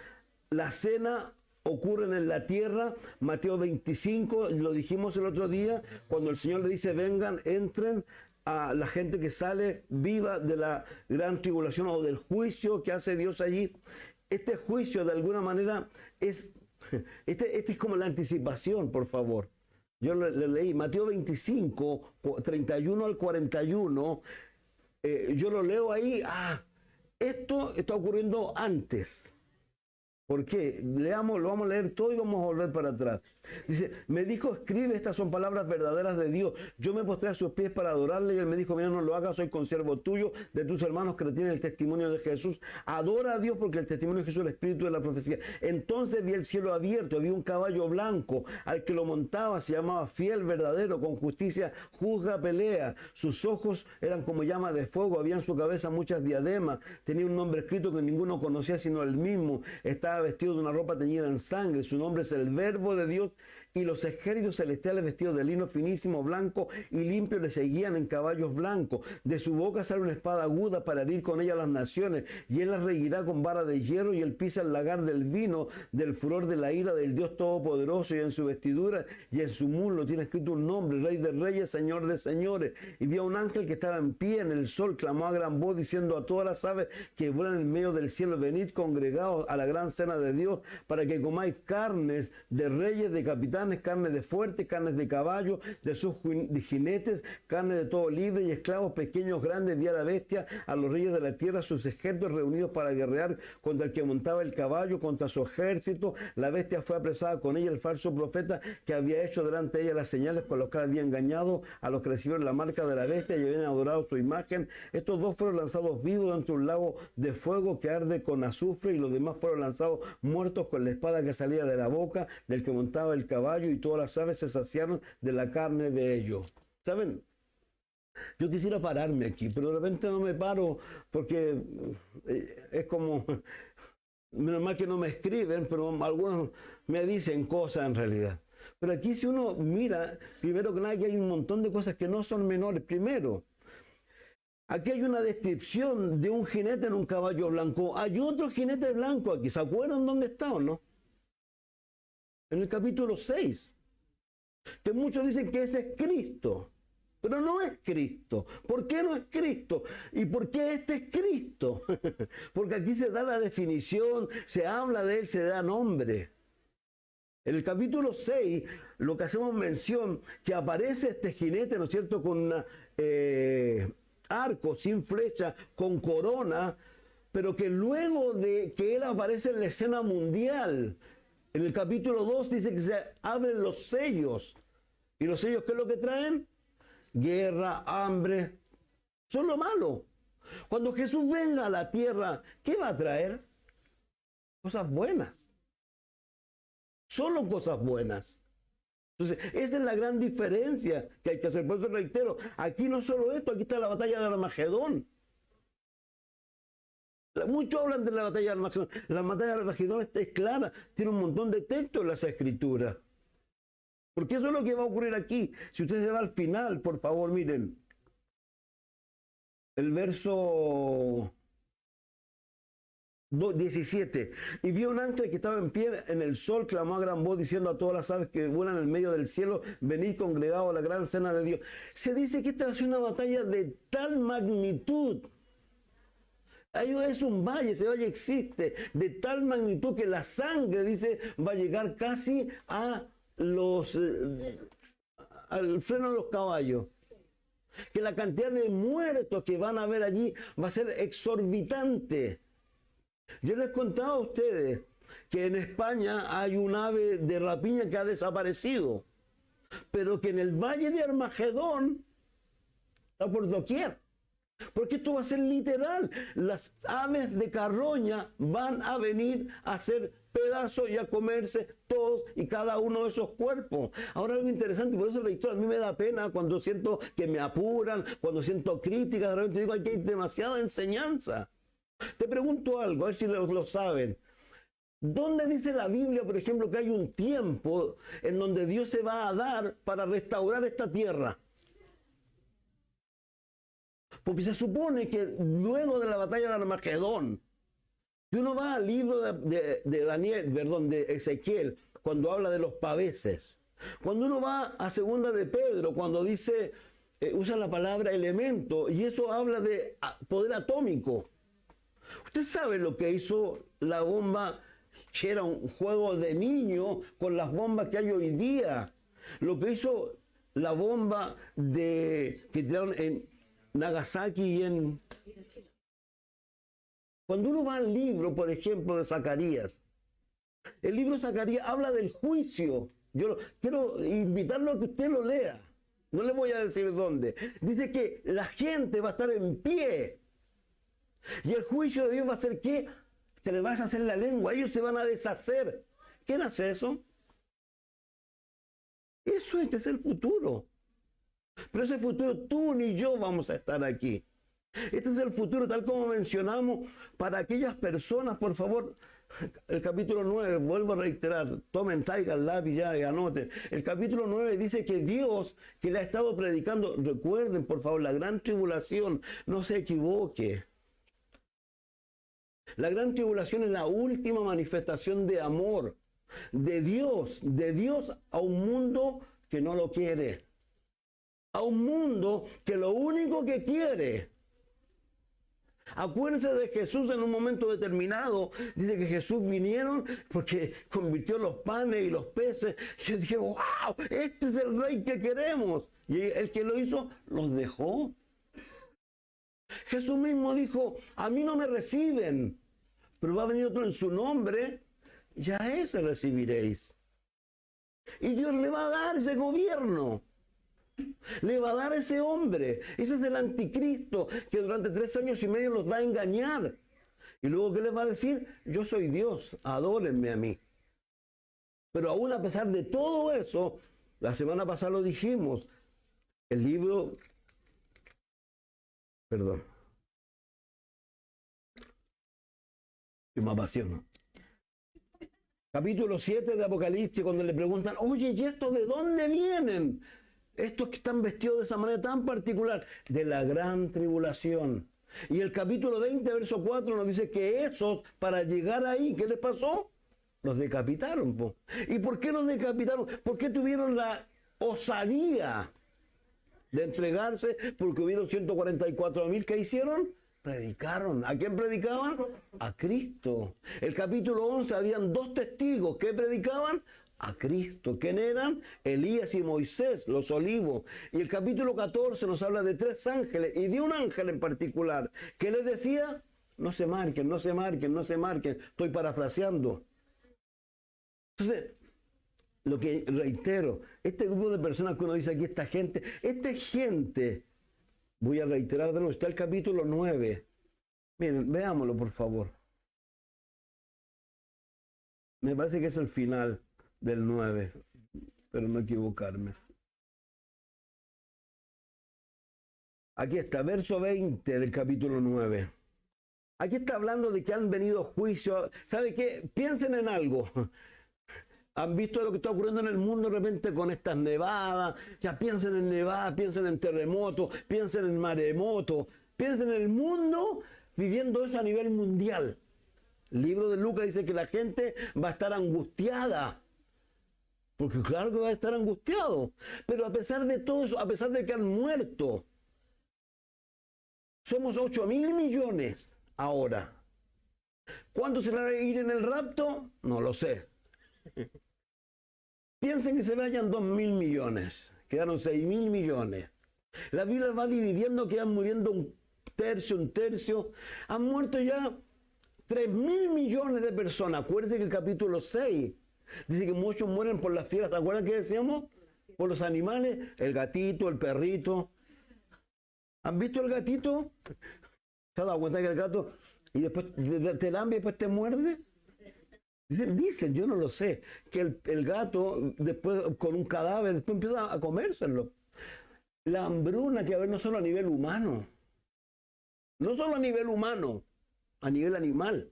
la cena ocurren en la tierra. Mateo 25, lo dijimos el otro día, cuando el Señor le dice: vengan, entren, a la gente que sale viva de la gran tribulación o del juicio que hace Dios allí. Este juicio de alguna manera es, este es como la anticipación, por favor. Yo le leí Mateo 25, 31 al 41, yo lo leo ahí. Esto está ocurriendo antes. ¿Por qué? Leamos, lo vamos a leer todo y vamos a volver para atrás. Dice: me dijo, escribe, estas son palabras verdaderas de Dios. Yo me postré a sus pies para adorarle y él me dijo: mira, no lo hagas, soy consiervo tuyo, de tus hermanos que retienen el testimonio de Jesús. Adora a Dios, porque el testimonio de Jesús es el espíritu de la profecía. Entonces vi el cielo abierto, vi un caballo blanco, al que lo montaba se llamaba Fiel, verdadero, con justicia juzga, pelea. Sus ojos eran como llama de fuego, había en su cabeza muchas diademas, tenía un nombre escrito que ninguno conocía sino él mismo. Estaba vestido de una ropa teñida en sangre, su nombre es el Verbo de Dios, y los ejércitos celestiales vestidos de lino finísimo, blanco y limpio le seguían en caballos blancos. De su boca sale una espada aguda para herir con ella a las naciones, y él las reguirá con vara de hierro, y él pisa el lagar del vino del furor de la ira del Dios Todopoderoso, y en su vestidura y en su muslo tiene escrito un nombre: Rey de Reyes, Señor de Señores. Y vio a un ángel que estaba en pie en el sol, clamó a gran voz diciendo a todas las aves que vuelan en medio del cielo: venid congregados a la gran cena de Dios, para que comáis carnes de reyes, de capitanes, carne de fuertes, carnes de caballo, de sus jinetes, carne de todo libre y esclavos, pequeños, grandes. Vi a la bestia, a los reyes de la tierra, sus ejércitos reunidos para guerrear contra el que montaba el caballo, contra su ejército. La bestia fue apresada, con ella el falso profeta que había hecho delante de ella las señales con las que había engañado a los que recibieron la marca de la bestia y habían adorado su imagen. Estos dos fueron lanzados vivos dentro de un lago de fuego que arde con azufre, y los demás fueron lanzados muertos con la espada que salía de la boca del que montaba el caballo, y todas las aves se saciaron de la carne de ellos. ¿Saben? Yo quisiera pararme aquí, pero de repente no me paro porque es como... Menos mal que no me escriben, pero algunos me dicen cosas en realidad. Pero aquí, si uno mira, primero que nada, que hay un montón de cosas que no son menores. Primero, aquí hay una descripción de un jinete en un caballo blanco. Hay otro jinete blanco aquí. ¿Se acuerdan dónde está o no? En el capítulo 6. Que muchos dicen que ese es Cristo. Pero no es Cristo. ¿Por qué no es Cristo? ¿Y por qué este es Cristo? Porque aquí se da la definición, se habla de él, se da nombre. En el capítulo 6, lo que hacemos mención, que aparece este jinete, ¿no es cierto?, con una... arco, sin flecha, con corona, pero que luego de que él aparece en la escena mundial, en el capítulo 2 dice que se abren los sellos. ¿Y los sellos qué es lo que traen? Guerra, hambre, son lo malo. Cuando Jesús venga a la tierra, ¿qué va a traer? Cosas buenas. Solo cosas buenas. Entonces, esa es la gran diferencia que hay que hacer. Por eso reitero, aquí no solo esto, aquí está la batalla de Armagedón. Muchos hablan de la batalla de Armagedón. La batalla de Armagedón es clara, tiene un montón de textos en las Escrituras. Porque eso es lo que va a ocurrir aquí. Si usted se va al final, por favor, miren. El verso 17. Y vio un ángel que estaba en pie en el sol, clamó a gran voz diciendo a todas las aves que vuelan en el medio del cielo: venid congregados a la gran cena de Dios. Se dice que esta va a ser una batalla de tal magnitud. Ahí es un valle, ese valle existe, de tal magnitud que la sangre, dice, va a llegar casi a al freno de los caballos. que la cantidad de muertos que van a haber allí va a ser exorbitante. Yo les contaba a ustedes que en España hay un ave de rapiña que ha desaparecido, pero que en el valle de Armagedón está por doquier. Porque esto va a ser literal. Las aves de carroña van a venir a hacer pedazos y a comerse todos y cada uno de esos cuerpos. Ahora algo interesante, por eso la historia a mí me da pena cuando siento que me apuran, cuando siento críticas, de repente digo, aquí hay demasiada enseñanza. Te pregunto algo, a ver si lo saben. ¿Dónde dice la Biblia, por ejemplo, que hay un tiempo en donde Dios se va a dar para restaurar esta tierra? Porque se supone que luego de la batalla de Armagedón, si uno va al libro de Ezequiel, cuando habla de los paveses, cuando uno va a segunda de Pedro, cuando dice, usa la palabra elemento, y eso habla de poder atómico. Usted sabe lo que hizo la bomba, que era un juego de niño con las bombas que hay hoy día. Lo que hizo la bomba que tiraron en Nagasaki y en... Cuando uno va al libro, por ejemplo, de Zacarías, el libro de Zacarías habla del juicio. Yo quiero invitarlo a que usted lo lea. No le voy a decir dónde. Dice que la gente va a estar en pie. Y el juicio de Dios va a ser que se les va a deshacer la lengua. Ellos se van a deshacer. ¿Quién hace eso? Este es el futuro. Pero ese futuro tú ni yo vamos a estar aquí. Este es el futuro tal como mencionamos para aquellas personas, por favor, el capítulo 9, vuelvo a reiterar, tomen, traigan lápiz ya y anoten. El capítulo 9 dice que Dios que le ha estado predicando, recuerden por favor, la gran tribulación, no se equivoque. La gran tribulación es la última manifestación de amor de Dios a un mundo que no lo quiere. A un mundo que lo único que quiere. Acuérdense de Jesús en un momento determinado. Dice que Jesús vinieron porque convirtió los panes y los peces. Yo dije, wow, este es el rey que queremos. Y el que lo hizo, los dejó. Jesús mismo dijo, a mí no me reciben, pero va a venir otro en su nombre, ya a ese recibiréis. Y Dios le va a dar ese gobierno. Le va a dar ese hombre. Ese es el anticristo que durante 3 años y medio los va a engañar. Y luego, ¿qué les va a decir? Yo soy Dios, adórenme a mí. Pero aún a pesar de todo eso, la semana pasada lo dijimos, el libro... Perdón. Y me apasiona. Capítulo 7 de Apocalipsis, cuando le preguntan, oye, ¿y estos de dónde vienen? Estos que están vestidos de esa manera tan particular, de la gran tribulación. Y el capítulo 20, verso 4, nos dice que esos, para llegar ahí, ¿qué les pasó? Los decapitaron. Po. ¿Y por qué los decapitaron? ¿Por qué tuvieron la osadía de entregarse? Porque hubieron 144,000 que hicieron. Predicaron. ¿A quién predicaban? A Cristo. El capítulo 11 habían 2 testigos que predicaban a Cristo. ¿Quién eran? Elías y Moisés, los olivos. Y el capítulo 14 nos habla de 3 ángeles y de un ángel en particular que les decía, no se marquen, no se marquen, no se marquen. Estoy parafraseando. Entonces, lo que reitero, este grupo de personas que uno dice aquí, esta gente, voy a reiterar de nuevo, está el capítulo 9. Miren, veámoslo por favor. Me parece que es el final del 9, pero no equivocarme. Aquí está, verso 20 del capítulo 9. Aquí está hablando de que han venido juicios. ¿Sabe qué? Piensen en algo. ¿Han visto lo que está ocurriendo en el mundo de repente con estas nevadas? Ya piensen en nevadas, piensen en terremotos, piensen en maremotos, piensen en el mundo viviendo eso a nivel mundial. El libro de Lucas dice que la gente va a estar angustiada. Porque claro que va a estar angustiado. Pero a pesar de todo eso, a pesar de que han muerto, somos 8.000 millones ahora. ¿Cuántos se van a ir en el rapto? No lo sé. Piensen que se vayan 2.000 millones. Quedaron 6.000 millones.
La Biblia va dividiendo que van muriendo un tercio. Han muerto ya 3.000 millones de personas. Acuérdense que el capítulo 6 dice que muchos mueren por las fieras. ¿Te acuerdan que decíamos? Por los animales, el gatito, el perrito. ¿Han visto el gatito? ¿Se ha dado cuenta que el gato y después te lambe y después te muerde? Dicen, yo no lo sé, que el gato después con un cadáver después empieza a comérselo. La hambruna que hay no solo a nivel humano, no solo a nivel humano, a nivel animal.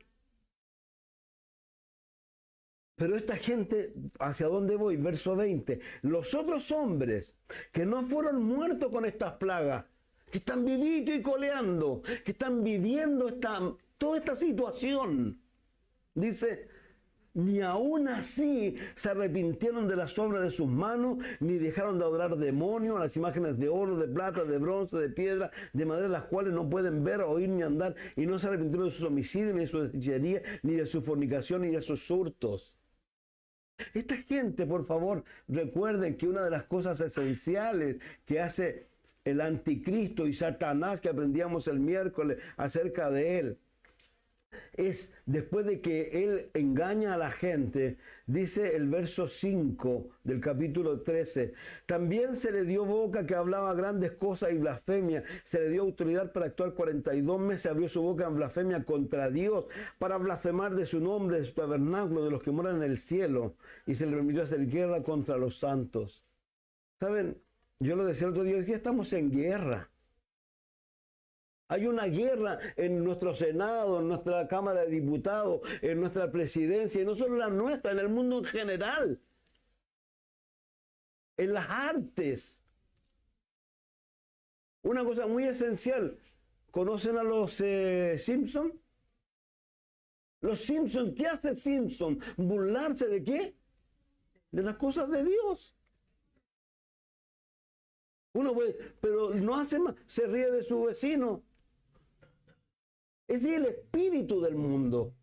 Pero esta gente, ¿hacia dónde voy? Verso 20. Los otros hombres que no fueron muertos con estas plagas, que están vivitos y coleando, que están viviendo toda esta situación, dice, ni aún así se arrepintieron de las obras de sus manos, ni dejaron de adorar demonios, las imágenes de oro, de plata, de bronce, de piedra, de madera, las cuales no pueden ver, oír ni andar, y no se arrepintieron de sus homicidios, ni de su hechicería, ni de su fornicación, ni de sus hurtos. Esta gente, por favor, recuerden que una de las cosas esenciales que hace el anticristo y Satanás, que aprendíamos el miércoles acerca de él, es después de que él engaña a la gente, dice el verso 5 del capítulo 13, también se le dio boca que hablaba grandes cosas y blasfemia, se le dio autoridad para actuar 42 meses, abrió su boca en blasfemia contra Dios, para blasfemar de su nombre, de su tabernáculo, de los que moran en el cielo, y se le permitió hacer guerra contra los santos. ¿Saben? Yo lo decía el otro día, que estamos en guerra. Hay una guerra en nuestro Senado, en nuestra Cámara de Diputados, en nuestra presidencia, y no solo la nuestra, en el mundo en general. En las artes. Una cosa muy esencial. ¿Conocen a los Simpson? Los Simpson, ¿qué hace Simpson? ¿Burlarse de qué? De las cosas de Dios. Uno puede, pero no hace más, se ríe de su vecino. Ese es el espíritu del mundo.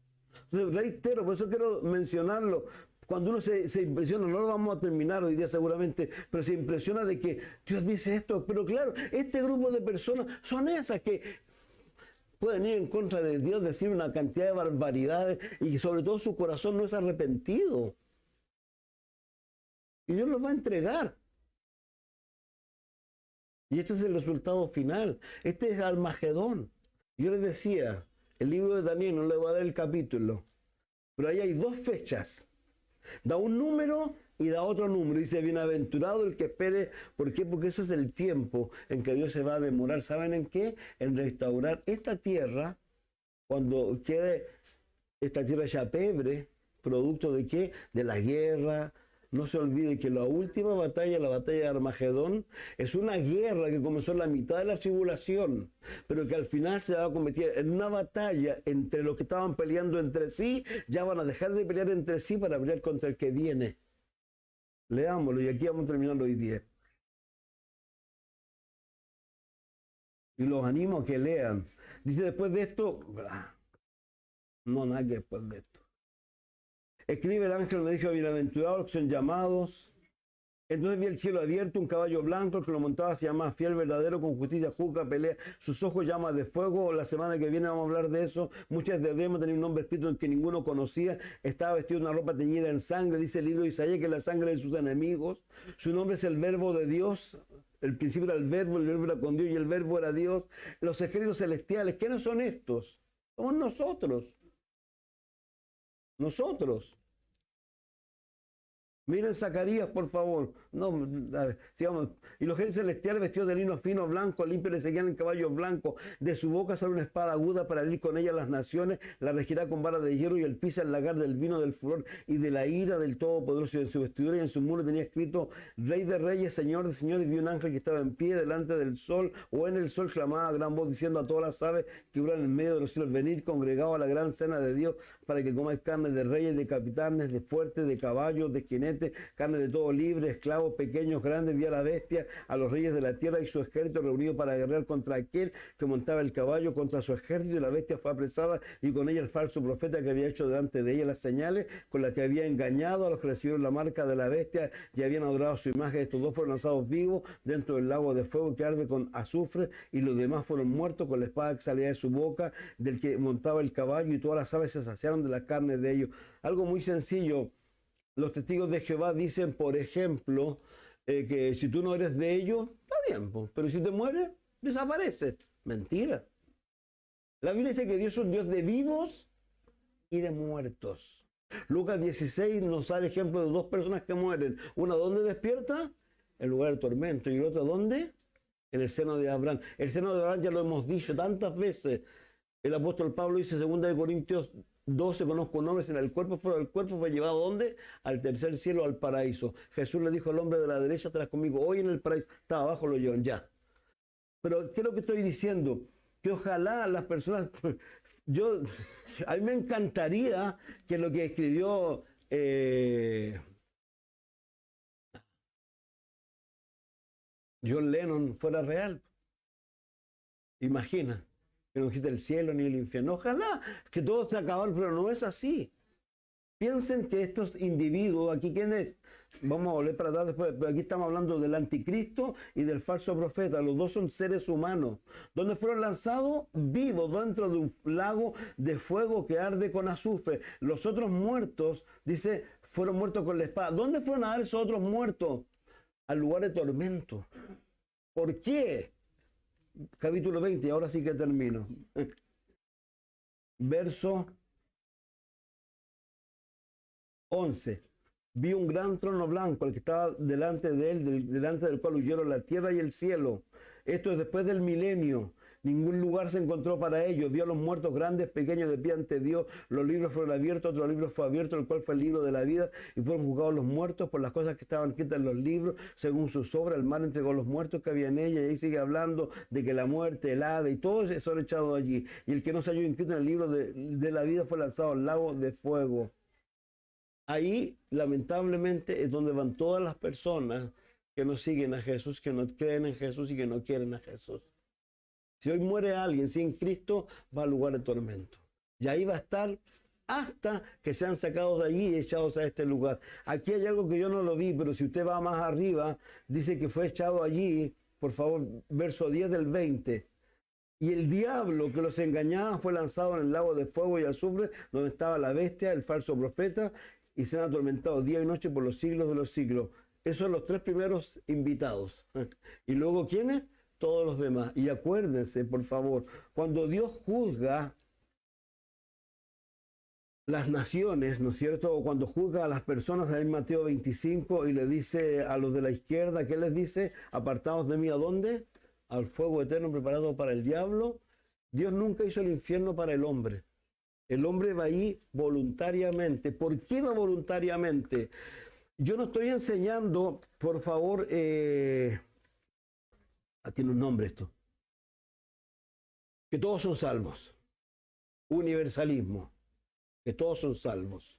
Entonces, reitero, por eso quiero mencionarlo. Cuando uno se impresiona, no lo vamos a terminar hoy día seguramente, pero se impresiona de que Dios dice esto. Pero claro, este grupo de personas son esas que pueden ir en contra de Dios, decir una cantidad de barbaridades y sobre todo su corazón no es arrepentido. Y Dios los va a entregar. Y este es el resultado final. Este es el Armagedón. Yo les decía, el libro de Daniel, no le voy a dar el capítulo, pero ahí hay 2 fechas. Da un número y da otro número. Dice, bienaventurado el que espere. ¿Por qué? Porque ese es el tiempo en que Dios se va a demorar. ¿Saben en qué? En restaurar esta tierra, cuando quede esta tierra ya pebre, producto de qué? De la guerra. No se olvide que la última batalla, la batalla de Armagedón, es una guerra que comenzó en la mitad de la tribulación, pero que al final se va a convertir en una batalla entre los que estaban peleando entre sí. Ya van a dejar de pelear entre sí para pelear contra el que viene. Leámoslo y aquí vamos terminando hoy día. Y los animo a que lean. Dice después de esto, no nada que después de esto. Escribe el ángel, me dijo, bienaventurados los que son llamados. Entonces vi el cielo abierto, un caballo blanco, el que lo montaba se llama fiel, verdadero, con justicia, juzga, pelea. Sus ojos llamas de fuego. La semana que viene vamos a hablar de eso. Muchas de ellos tenían un nombre escrito en que ninguno conocía. Estaba vestido de una ropa teñida en sangre. Dice el libro de Isaías que es la sangre de sus enemigos. Su nombre es el verbo de Dios. El principio era el verbo era con Dios y el verbo era Dios. Los ejércitos celestiales, ¿quiénes son estos? Somos nosotros. Nosotros. Miren Zacarías, por favor. No, a ver, sigamos. Y los ejércitos celestiales vestidos de lino fino, blanco, limpio, le seguían en caballos blancos. De su boca sale una espada aguda para herir con ella las naciones. La regirá con vara de hierro y él pisa el lagar del vino del furor y de la ira del Todopoderoso. Y en su vestidura y en su muro tenía escrito: Rey de reyes, Señor de señores. Y vi un ángel que estaba en pie delante del sol, o en el sol, clamaba a gran voz diciendo a todas las aves que vuelan en medio de los cielos: venid, congregados a la gran cena de Dios, para que comáis carne de reyes, de capitanes, de fuertes, de caballos, de jinetes, 7, carne de todo libre, esclavos pequeños, grandes, vio a la bestia, a los reyes de la tierra y su ejército reunido para guerrear contra aquel que montaba el caballo, contra su ejército, y la bestia fue apresada, y con ella el falso profeta que había hecho delante de ella las señales, con las que había engañado a los que recibieron la marca de la bestia y habían adorado su imagen. Estos dos fueron lanzados vivos dentro del lago de fuego que arde con azufre, y los demás fueron muertos con la espada que salía de su boca, del que montaba el caballo, y todas las aves se saciaron de la carne de ellos. Algo muy sencillo. Los testigos de Jehová dicen, por ejemplo, que si tú no eres de ellos, está bien, pero si te mueres, desapareces. Mentira. La Biblia dice que Dios es un Dios de vivos y de muertos. Lucas 16 nos da el ejemplo de dos personas que mueren. Una, ¿dónde despierta? En lugar del tormento. Y la otra, ¿dónde? En el seno de Abraham. El seno de Abraham ya lo hemos dicho tantas veces. El apóstol Pablo dice, 2 Corintios 12, conozco nombres en el cuerpo, fuera del cuerpo fue llevado ¿dónde? Al tercer cielo, al paraíso. Jesús le dijo al hombre de la derecha, estarás conmigo hoy en el paraíso. Estaba abajo, lo llevan ya. Pero, ¿qué es lo que estoy diciendo? Que ojalá las personas, a mí me encantaría que lo que escribió John Lennon fuera real. Imagina. Que no existe el cielo ni el infierno. Ojalá que todo se acabe, pero no es así. Piensen que estos individuos, aquí quién es, vamos a volver para atrás después, pero aquí estamos hablando del anticristo y del falso profeta. Los dos son seres humanos. ¿Dónde fueron lanzados? Vivos, dentro de un lago de fuego que arde con azufre. Los otros muertos, dice, fueron muertos con la espada. ¿Dónde fueron a dar esos otros muertos? Al lugar de tormento. ¿Por qué? Capítulo 20, ahora sí que termino. Verso 11. Vi un gran trono blanco, el que estaba delante de él, delante del cual huyeron la tierra y el cielo. Esto es después del milenio. Ningún lugar se encontró para ellos. Vio a los muertos grandes, pequeños, de pie ante Dios. Los libros fueron abiertos, otro libro fue abierto, el cual fue el libro de la vida, y fueron juzgados los muertos por las cosas que estaban escritas en los libros, según sus obras. El mar entregó los muertos que había en ella, y ahí sigue hablando de que la muerte, el Hades, y todos son echados allí. Y el que no se halló inscrito en el libro de la vida fue lanzado al lago de fuego. Ahí, lamentablemente, es donde van todas las personas que no siguen a Jesús, que no creen en Jesús y que no quieren a Jesús. Si hoy muere alguien sin Cristo, va al lugar de tormento. Y ahí va a estar hasta que sean sacados de allí y echados a este lugar. Aquí hay algo que yo no lo vi, pero si usted va más arriba, dice que fue echado allí, por favor, verso 10 del 20. Y el diablo que los engañaba fue lanzado en el lago de fuego y azufre, donde estaba la bestia, el falso profeta, y se han atormentado día y noche por los siglos de los siglos. Esos son los tres primeros invitados. Y luego, ¿quiénes? Todos los demás. Y acuérdense, por favor, cuando Dios juzga las naciones, ¿no es cierto? O cuando juzga a las personas en Mateo 25 y le dice a los de la izquierda, ¿qué les dice? Apartados de mí, ¿a dónde? Al fuego eterno preparado para el diablo. Dios nunca hizo el infierno para el hombre. El hombre va ahí voluntariamente. ¿Por qué va voluntariamente? Yo no estoy enseñando, por favor, tiene un nombre esto, que todos son salvos. Universalismo, que todos son salvos.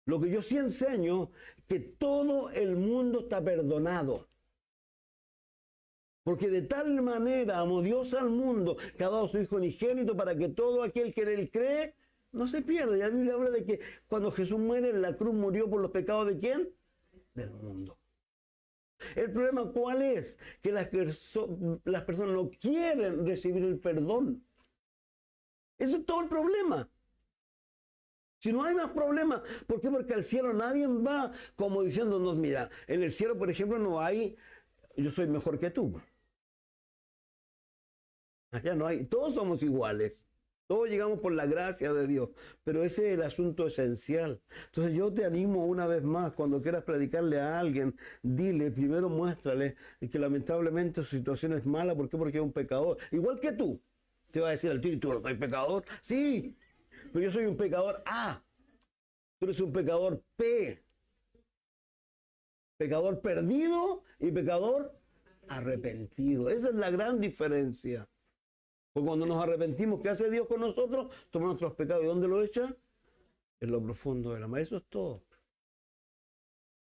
Lo que yo sí enseño, que todo el mundo está perdonado. Porque de tal manera amó Dios al mundo, que ha dado a su Hijo unigénito, para que todo aquel que en él cree no se pierda. Y la Biblia habla de que cuando Jesús muere en la cruz, murió por los pecados ¿de quién? Del mundo. El problema, ¿cuál es? Que las personas no quieren recibir el perdón. Ese es todo el problema. Si no hay más problemas, ¿por qué? Porque al cielo nadie va como diciéndonos, mira, en el cielo, por ejemplo, no hay, yo soy mejor que tú. Allá no hay, todos somos iguales. Todos llegamos por la gracia de Dios, pero ese es el asunto esencial. Entonces yo te animo una vez más, cuando quieras predicarle a alguien, dile, primero muéstrale que lamentablemente su situación es mala. ¿Por qué? Porque es un pecador. Igual que tú. Te va a decir al tío, ¿y tú no soy pecador? Sí, pero yo soy un pecador A. Tú eres un pecador P. Pecador perdido y pecador arrepentido. Esa es la gran diferencia. Porque cuando nos arrepentimos, ¿qué hace Dios con nosotros? Toma nuestros pecados. ¿Y dónde lo echa? En lo profundo de la mar. Eso es todo.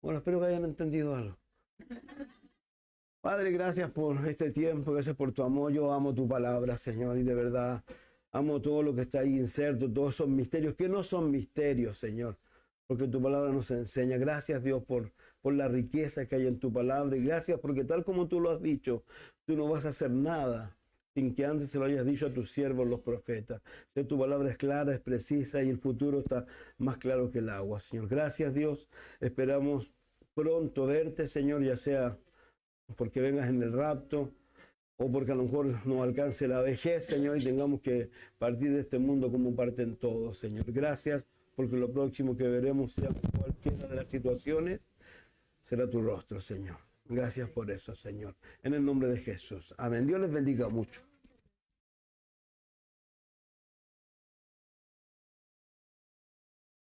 Bueno, espero que hayan entendido algo. Padre, gracias por este tiempo, gracias por tu amor. Yo amo tu palabra, Señor, y de verdad amo todo lo que está ahí inserto, todos esos misterios que no son misterios, Señor, porque tu palabra nos enseña. Gracias, Dios, por la riqueza que hay en tu palabra, y gracias porque tal como tú lo has dicho, tú no vas a hacer nada sin que antes se lo hayas dicho a tus siervos los profetas. Que tu palabra es clara, es precisa, y el futuro está más claro que el agua, Señor. Gracias, Dios. Esperamos pronto verte, Señor, ya sea porque vengas en el rapto, o porque a lo mejor nos alcance la vejez, Señor, y tengamos que partir de este mundo como parten todos, Señor. Gracias, porque lo próximo que veremos, sea cualquiera de las situaciones, será tu rostro, Señor. Gracias por eso, Señor. En el nombre de Jesús. Amén. Dios les bendiga mucho.